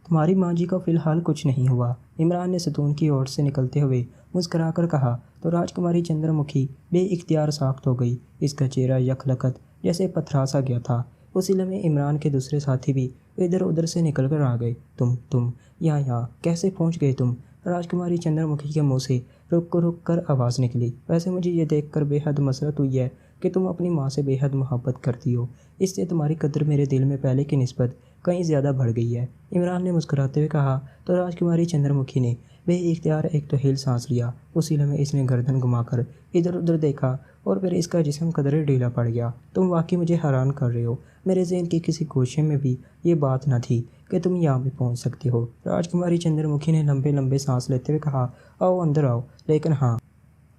S1: تمہاری ماں جی کو فی الحال کچھ نہیں ہوا، عمران نے ستون کی اوٹ سے نکلتے ہوئے مسکرا کر کہا تو راجکماری چندر مکھی بے اختیار ساخت ہو گئی۔ اس کا چہرہ یکلکت جیسے پتھرا سا گیا تھا۔ اسی لمحے عمران کے دوسرے ساتھی بھی ادھر ادھر سے نکل کر آ گئے۔ تم یہاں کیسے پہنچ گئے تم؟ راجکماری چندر مکھی کے منہ سے رک کر آواز نکلی۔ ویسے مجھے یہ دیکھ کر بے حد مسرت ہوئی ہے کہ تم اپنی ماں سے بے حد محبت کرتی ہو، اس سے تمہاری قدر میرے دل میں پہلے کی نسبت کہیں زیادہ بڑھ گئی ہے۔ عمران نے مسکراتے ہوئے کہا تو راجکماری چندر مکھی نے بے اختیار ایک طویل سانس لیا۔ اسی لمحے اس نے گردن گھما کر ادھر ادھر دیکھا اور پھر اس کا جسم قدرے ڈھیلا پڑ گیا۔ تم واقعی مجھے حیران کر رہے ہو۔ میرے ذہن کی کسی گوشے میں بھی یہ بات نہ تھی کہ تم یہاں بھی پہنچ سکتے ہو۔ راجکماری چندر مکھی نے لمبے لمبے سانس لیتے ہوئے کہا، آؤ اندر آؤ، لیکن ہاں،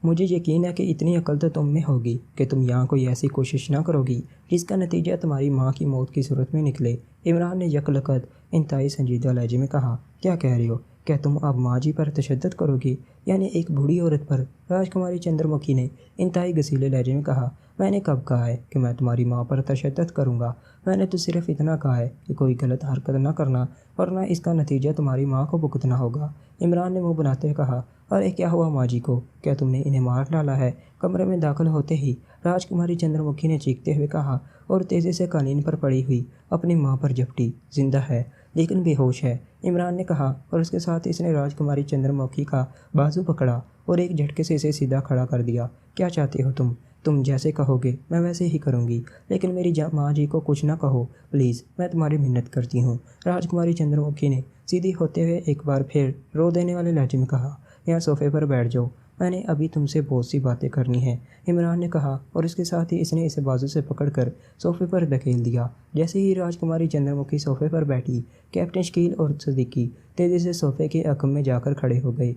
S1: مجھے یقین ہے کہ اتنی عقل تو تم میں ہوگی کہ تم یہاں کوئی ایسی کوشش نہ کرو گی جس کا نتیجہ تمہاری ماں کی موت کی صورت میں نکلے۔ عمران نے یکلخت انتہائی سنجیدہ لہجے میں کہا، کیا کہہ رہے ہو؟ کیا تم اب ماں جی پر تشدد کرو گی؟ یعنی ایک بوڑھی عورت پر؟ راجکماری چندر مکھی نے انتہائی غصیلے لہجے میں کہا، میں نے کب کہا ہے کہ میں تمہاری ماں پر تشدد کروں گا؟ میں نے تو صرف اتنا کہا ہے کہ کوئی غلط حرکت نہ کرنا ورنہ اس کا نتیجہ تمہاری ماں کو بھگتنا ہوگا۔ عمران نے منہ بناتے ہوئے کہا، ارے کیا ہوا ماں جی کو؟ کیا تم نے انہیں مار ڈالا ہے؟ کمرے میں داخل ہوتے ہی راجکماری چندر مکھی نے چیختے ہوئے کہا اور تیزی سے قالین پر پڑی ہوئی اپنی ماں پر جھپٹی۔ زندہ ہے لیکن بے ہوش ہے، عمران نے کہا اور اس کے ساتھ اس نے راجکماری چندر مکھی کا بازو پکڑا اور ایک جھٹکے سے اسے سیدھا کھڑا کر دیا۔ کیا چاہتے ہو تم؟ تم جیسے کہو گے میں ویسے ہی کروں گی، لیکن میری ماں جی کو کچھ نہ کہو پلیز، میں تمہاری منت کرتی ہوں۔ راجکماری چندر مکھی نے سیدھی ہوتے ہوئے ایک بار پھر رو دینے والے لہجے میں کہا، یہاں صوفے پر بیٹھ جاؤ، میں نے ابھی تم سے بہت سی باتیں کرنی ہیں، عمران نے کہا اور اس کے ساتھ ہی اس نے اسے بازو سے پکڑ کر صوفے پر دھکیل دیا۔ جیسے ہی راجکماری چندر مکھی صوفے پر بیٹھی، کیپٹن شکیل اور صدیقی تیزی سے صوفے کے عقب میں جا کر کھڑے ہو گئے۔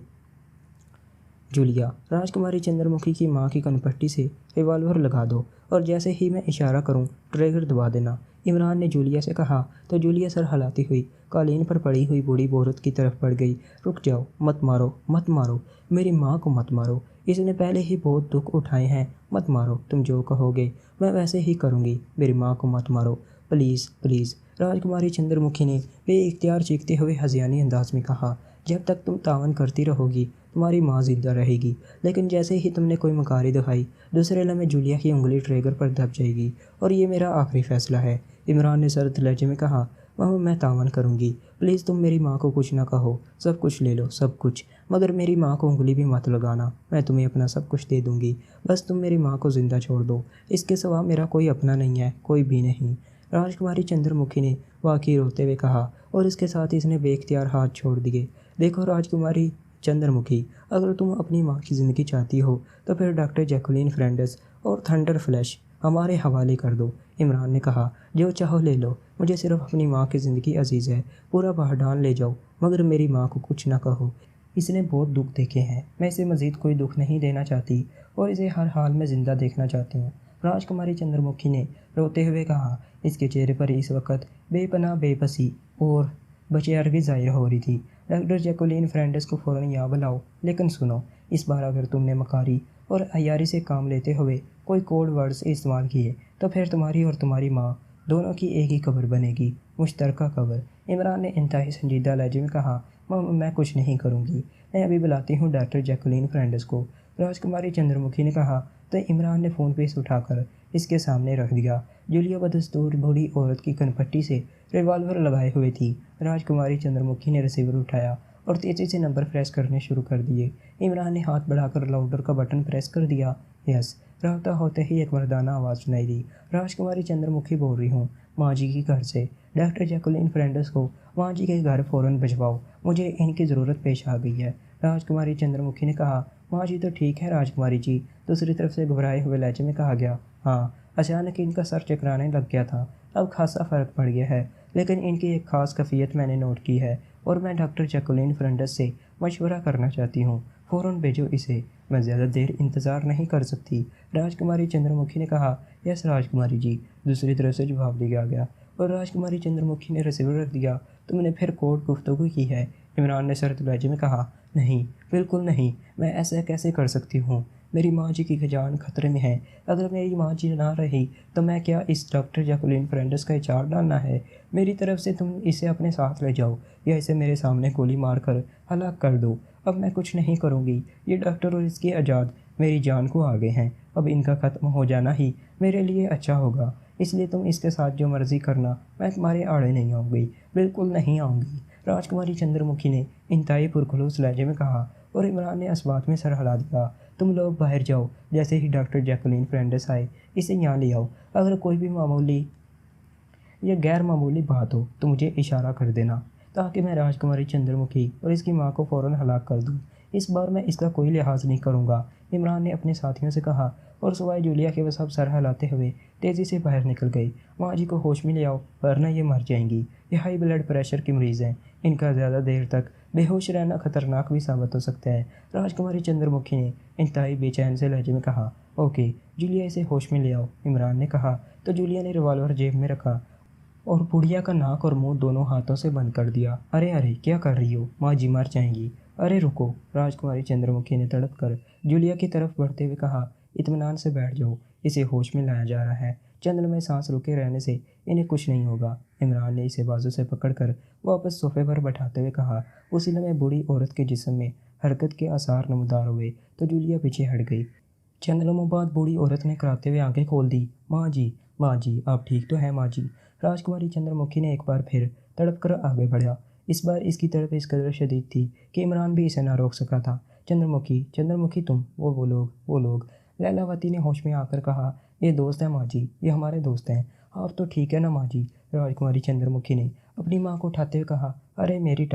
S1: جولیا، راجکماری چندر مکھی کی ماں کی کن پٹی سے ریوالور لگا دو اور جیسے ہی میں اشارہ کروں ٹریگر دبا دینا، عمران نے جولیا سے کہا تو جولیا سر ہلاتی ہوئی قالین پر پڑی ہوئی بوڑھی عورت کی طرف بڑھ گئی۔ رک جاؤ، مت مارو، مت مارو، میری ماں کو مت مارو، اس نے پہلے ہی بہت دکھ اٹھائے ہیں، مت مارو، تم جو کہو گے میں ویسے ہی کروں گی، میری ماں کو مت مارو، پلیز پلیز۔ راجکماری چندر مکھی نے بے اختیار چیختے ہوئے ہذیانی انداز میں کہا، جب تک تم تعاون کرتی رہو گی تمہاری ماں زندہ رہے گی، لیکن جیسے ہی تم نے کوئی مکاری دکھائی دوسرے لمحے جولیا کی انگلی ٹریگر پر دب جائے گی اور یہ میرا آخری فیصلہ ہے۔ عمران نے سرد لہجے میں کہا، میں تعاون کروں گی، پلیز تم میری ماں کو کچھ نہ کہو، سب کچھ لے لو، سب کچھ، مگر میری ماں کو انگلی بھی مت لگانا، میں تمہیں اپنا سب کچھ دے دوں گی، بس تم میری ماں کو زندہ چھوڑ دو، اس کے سوا میرا کوئی اپنا نہیں ہے، کوئی بھی نہیں۔ راجکماری چندر مکھی نے واقعی روتے ہوئے کہا اور اس کے ساتھ اس نے بے اختیار ہاتھ چھوڑ دیے۔ دیکھو راجکماری چندر مکھی، اگر تم اپنی ماں کی زندگی چاہتی ہو تو پھر ڈاکٹر جیکولین فرینڈس اور تھنڈر فلیش ہمارے حوالے کر دو، عمران نے کہا، جو چاہو لے لو، مجھے صرف اپنی ماں کی زندگی عزیز ہے، پورا بہڈان لے جاؤ، مگر میری ماں کو کچھ نہ کہو، اس نے بہت دکھ دیکھے ہیں، میں اسے مزید کوئی دکھ نہیں دینا چاہتی اور اسے ہر حال میں زندہ دیکھنا چاہتی ہوں۔ راجکماری چندر مکھی نے روتے ہوئے کہا، اس کے چہرے پر اس وقت بے پناہ بے بسی اور بے عربی ظاہر ہو رہی تھی۔ ڈاکٹر جیکولین فرینڈس کو فوراً یہاں بلاؤ، لیکن سنو، اس بار اگر تم نے مکاری اور عیاری سے کام لیتے ہوئے کوئی کوڈ ورڈز استعمال کیے تو پھر تمہاری اور تمہاری ماں دونوں کی ایک ہی قبر بنے گی، مشترکہ قبر۔ عمران نے انتہائی سنجیدہ لہجے میں کہا، میں کچھ نہیں کروں گی، میں ابھی بلاتی ہوں ڈاکٹر جیکولین فرینڈس کو۔ راجکماری چندر مکھی نے کہا تو عمران نے فون پیس اٹھا کر اس کے سامنے رکھ دیا۔ جولیا بدستور بوڑھی عورت کی کن پٹی سے ریوالور لگائے ہوئے تھی۔ راجکماری چندر مکھی نے ریسیور اٹھایا اور تیزی سے نمبر پریس کرنے شروع کر دیے۔ عمران نے ہاتھ بڑھا کر لاؤڈر کا بٹن پریس کر دیا۔ یس، رابطہ ہوتے ہی ایک مردانہ آواز سنائی دی، راجکماری چندر مکھی بول رہی ہوں، ماں جی کے گھر سے، ڈاکٹر جیکولین فرینڈس کو ماں جی کے گھر فوراً بھجواؤ، مجھے ان کی ضرورت پیش آ گئی ہے۔ راجکماری چندر مکھی نے کہا، ماں جی تو ٹھیک ہے راجکماری جی۔ دوسری طرف سے گھبرائے ہوئے لہجے میں کہا گیا، ہاں، اچانک ان کا سر چکرانے لگ گیا تھا، اب خاصا فرق پڑ گیا ہے، لیکن ان کی ایک خاص کیفیت میں نے نوٹ کی ہے اور میں ڈاکٹر جیکولین فرینڈس سے مشورہ کرنا چاہتی ہوں، فوراً بھیجو اسے، میں زیادہ دیر انتظار نہیں کر سکتی۔ راجکماری چندر مکھی نے کہا، یس راجکماری جی، دوسری طرف سے جواب دیا گیا اور راجکماری چندر مکھی نے ریسیور رکھ دیا۔ تم نے پھر کوڈ گفتگو کی ہے؟ عمران نے سرد لہجے میں کہا، نہیں، بالکل نہیں، میں ایسا کیسے کر سکتی ہوں، میری ماں جی کی جان خطرے میں ہے، اگر میری ماں جی نہ رہی تو میں کیا اس ڈاکٹر جیکولین فرینڈس کا اچار ڈالنا ہے؟ میری طرف سے تم اسے اپنے ساتھ لے جاؤ یا اسے میرے سامنے گولی مار کر ہلاک کر دو، اب میں کچھ نہیں کروں گی، یہ ڈاکٹر اور اس کے اجاد میری جان کو آگے ہیں، اب ان کا ختم ہو جانا ہی میرے لیے اچھا ہوگا، اس لیے تم اس کے ساتھ جو مرضی کرنا، میں تمہارے آڑے نہیں آؤں گی، بالکل نہیں آؤں گی، راجکماری چندر مکھی نے انتہائی پرخلوص لہجے میں کہا اور عمران نے اس بات میں سر ہلا دیا۔ تم لوگ باہر جاؤ، جیسے ہی ڈاکٹر جیکولین فرینڈس آئے اسے یہاں لے آؤ، اگر کوئی بھی معمولی یا غیر معمولی بات ہو تو مجھے اشارہ کر دینا۔ تاکہ میں راجکماری چندر مکھی اور اس کی ماں کو فوراً ہلاک کر دوں۔ اس بار میں اس کا کوئی لحاظ نہیں کروں گا، عمران نے اپنے ساتھیوں سے کہا، اور سوائے جولیا کے وہ سب سر ہلاتے ہوئے تیزی سے باہر نکل گئے۔ ماں جی کو ہوش میں لے آؤ ورنہ یہ مر جائیں گی، یہ ہائی بلڈ پریشر کی مریض ہیں، ان کا زیادہ دیر تک بے ہوش رہنا خطرناک بھی ثابت ہو سکتا ہے، راجکماری چندر مکھی نے انتہائی بے چین سے لہجے میں کہا۔ اوکے جولیا، اسے ہوش میں لے آؤ، عمران نے کہا تو جولیا نے ریوالور جیب میں رکھا اور بڑھیا کا ناک اور منہ دونوں ہاتھوں سے بند کر دیا۔ ارے ارے کیا کر رہی ہو، ماں جی مر جائیں گی۔ ارے رکو، راجکماری چندر مکھی نے تڑپ کر جولیا کی طرف بڑھتے ہوئے کہا، اطمینان سے بیٹھ جاؤ، اسے ہوش میں لایا جا رہا ہے، چند لمحے سانس رکے رہنے سے انہیں کچھ نہیں ہوگا۔ عمران نے اسے بازو سے پکڑ کر واپس صوفے پر بٹھاتے ہوئے کہا۔ اسی لمحے بوڑھی عورت کے جسم میں حرکت کے آثار نمودار ہوئے تو جولیا پیچھے ہٹ گئی۔ چند لمحوں بعد بوڑھی عورت نے کراتے ہوئے آنکھیں کھول دی۔ ماں جی آپ ٹھیک تو ہیں ماں جی؟ راجکماری چندر مکھی نے ایک بار پھر تڑپ کر آگے بڑھا۔ اس بار اس کی تڑپ اس قدر شدید تھی کہ عمران بھی اسے نہ روک سکا تھا۔ چندر مکھی تم، وہ لوگ، لیلاوتی نے ہوش میں آ کر کہا، یہ دوست ہیں ماں جی، یہ ہمارے دوست ہیں، آپ تو ٹھیک ہے نا ماں جی؟ راجکماری چندر مکھی نے اپنی ماں کو اٹھاتے ہوئے کہا۔ ارے میری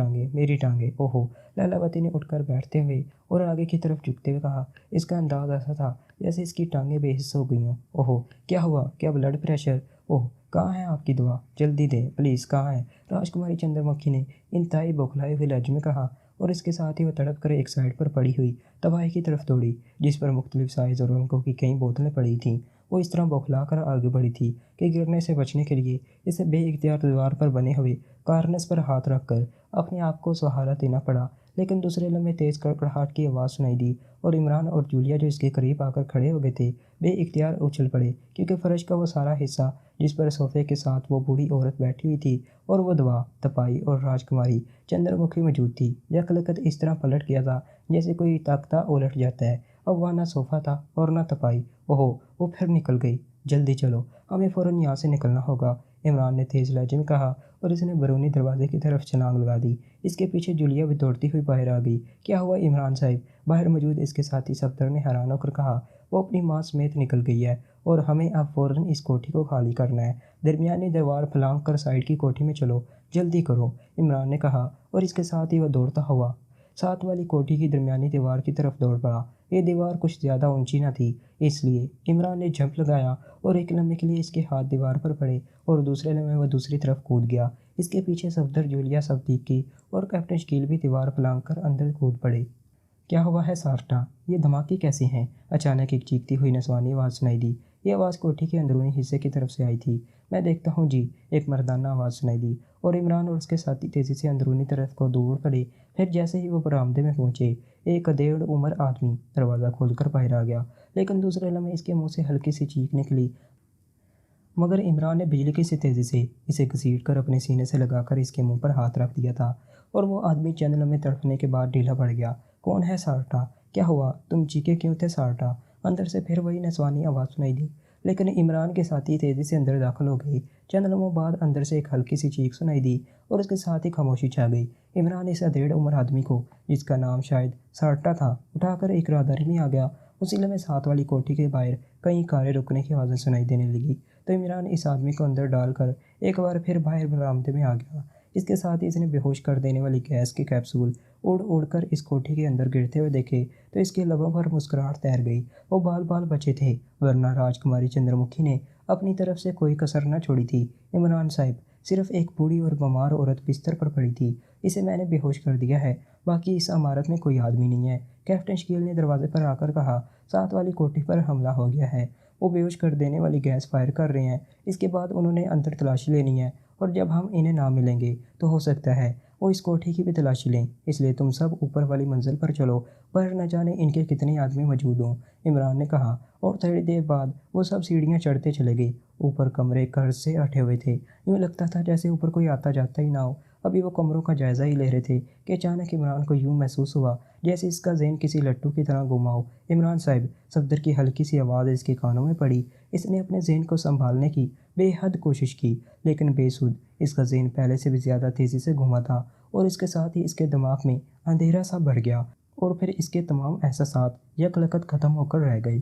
S1: ٹانگیں، اوہو، لیلاوتی نے اٹھ کر بیٹھتے ہوئے اور آگے کی طرف جھکتے ہوئے کہا۔ اس کا انداز ایسا تھا جیسے اس کی ٹانگیں بے حس ہو گئی ہوں۔ اوہو، کیا ہوا، کیا بلڈ پریشر؟ اوہ، کہاں ہے آپ کی دوا، جلدی دیں پلیز، کہاں ہے؟ راجکماری چندر مکھی نے انتہائی بوکھلائے ہوئے لہجے میں کہا، اور اس کے ساتھ ہی وہ تڑپ کر ایک سائڈ پر پڑی ہوئی تباہی کی طرف دوڑی جس پر مختلف سائز اور رنگوں کی کئی بوتلیں پڑی تھیں۔ وہ اس طرح بوکھلا کر آگے بڑھی تھی کہ گرنے سے بچنے کے لیے اسے بے اختیار دیوار پر بنے ہوئے کارنس پر ہاتھ رکھ کر اپنے آپ کو سہارا دینا پڑا۔ لیکن دوسرے لمحے تیز کڑکڑاہٹ کی آواز سنائی دی اور عمران اور جولیا جو اس کے قریب آ کر کھڑے ہو گئے تھے بے اختیار اچھل پڑے، کیونکہ فرش کا وہ سارا حصہ جس پر صوفے کے ساتھ وہ بوڑھی عورت بیٹھی ہوئی تھی اور وہ دوا، تپائی اور راجکماری چندر مکھی موجود تھی، یکلکت اس طرح پلٹ گیا تھا جیسے کوئی تختہ الٹ جاتا ہے۔ اب وہاں نہ صوفہ تھا اور نہ تپائی۔ اوہو، وہ پھر نکل گئی، جلدی چلو، ہمیں فوراً یہاں سے نکلنا ہوگا، عمران نے تیز لہجے میں کہا اور اس نے بیرونی دروازے کی طرف چھلانگ لگا دی۔ اس کے پیچھے جولیا بھی دوڑتی ہوئی باہر آ گئی۔ کیا ہوا عمران صاحب؟ باہر موجود اس کے ساتھی صفدر نے حیران ہو کر کہا۔ وہ اپنی ماں سمیت نکل گئی ہے اور ہمیں اب فوراً اس کوٹھی کو خالی کرنا ہے، درمیانی دیوار پھلانگ کر سائڈ کی کوٹھی میں چلو، جلدی کرو، عمران نے کہا اور اس کے ساتھ ہی وہ دوڑتا ہوا ساتھ والی کوٹھی کی درمیانی دیوار کی طرف دوڑ پڑا۔ یہ دیوار کچھ زیادہ اونچی نہ تھی، اس لیے عمران نے جھمپ لگایا اور ایک لمحے کے لیے اس کے ہاتھ دیوار پر پڑے اور دوسرے لمحے وہ دوسری طرف کود گیا۔ اس کے پیچھے صفدر، جولیا، صدیقی اور کیپٹن شکیل بھی دیوار پھلانگ کر اندر کود پڑے۔ کیا ہوا ہے سارٹا، یہ دھماکے کیسے ہیں؟ اچانک ایک چیختی ہوئی نسوانی آواز سنائی دی۔ یہ آواز کوٹھی کے اندرونی حصے کی طرف سے آئی تھی۔ میں دیکھتا ہوں جی، ایک مردانہ آواز سنائی دی اور عمران اور اس کے ساتھی تیزی سے اندرونی طرف کو دوڑ پڑے۔ پھر جیسے ہی وہ برآمدے میں پہنچے، ایک ادھیڑ عمر آدمی دروازہ کھول کر باہر آ گیا، لیکن دوسرے لمحے اس کے منہ سے ہلکی سی چیخ نکلی، مگر عمران نے بجلی کی سی تیزی سے اسے گھسیٹ کر اپنے سینے سے لگا کر اس کے منہ پر ہاتھ رکھ دیا تھا اور وہ آدمی چند لمحے تڑپنے کے بعد ڈھیلا پڑ گیا۔ کون ہے سارٹا؟ کیا ہوا، تم چیخے کیوں تھے سارٹا؟ اندر سے پھر وہی نسوانی آواز سنائی دی، لیکن عمران کے ساتھی تیزی سے اندر داخل ہو گئے۔ چند لمحوں بعد اندر سے ایک ہلکی سی چیخ سنائی دی اور اس کے ساتھ ہی خاموشی چھا گئی۔ عمران اس ادھیڑ عمر آدمی کو، جس کا نام شاید سارٹا تھا، اٹھا کر ایک راہداری میں آ گیا۔ اسی لمحے ساتھ والی کوٹھی کے باہر کئی کاریں رکنے کی آوازیں سنائی دینے لگی تو عمران اس آدمی کو اندر ڈال کر ایک بار پھر باہر برآمدے میں آ گیا۔ اس کے ساتھ ہی اس نے بے ہوش کر دینے والی گیس کے کیپسول اڑ کر اس کوٹھی کے اندر گرتے ہوئے دیکھے تو اس کے لبوں پر مسکراہٹ تیر گئی۔ وہ بال بچے تھے، ورنہ راجکماری چندر مکھی نے اپنی طرف سے کوئی کسر نہ چھوڑی تھی۔ عمران صاحب، صرف ایک بوڑھی اور بیمار عورت بستر پر پڑی تھی، اسے میں نے بے ہوش کر دیا ہے، باقی اس عمارت میں کوئی آدمی نہیں ہے، کیپٹن شکیل نے دروازے پر آ کر کہا۔ ساتھ والی کوٹھی پر حملہ ہو گیا ہے، وہ بے ہوش کر دینے والی گیس فائر کر رہے ہیں، اس کے بعد انہوں نے اندر تلاشی لینی ہے اور جب ہم انہیں نہ ملیں گے تو ہو سکتا ہے وہ اس کوٹھی کی بھی تلاشی لیں، اس لیے تم سب اوپر والی منزل پر چلو، پر نہ جانے ان کے کتنے آدمی موجود ہوں، عمران نے کہا اور تھوڑی دیر بعد وہ سب سیڑھیاں چڑھتے چلے گئے۔ اوپر کمرے قرض سے اٹھے ہوئے تھے، یوں لگتا تھا جیسے اوپر کوئی آتا جاتا ہی نہ ہو۔ ابھی وہ کمروں کا جائزہ ہی لے رہے تھے کہ اچانک عمران کو یوں محسوس ہوا جیسے اس کا ذہن کسی لٹو کی طرح گم ہو۔ عمران صاحب، صفدر کی ہلکی سی آواز اس کے کانوں میں پڑی۔ اس نے اپنے ذہن کو سنبھالنے کی بے حد کوشش کی، لیکن بے سود۔ اس کا ذہن پہلے سے بھی زیادہ تیزی سے گھوما تھا اور اس کے ساتھ ہی اس کے دماغ میں اندھیرا سا بڑھ گیا اور پھر اس کے تمام احساسات یکلکت ختم ہو کر رہ گئے۔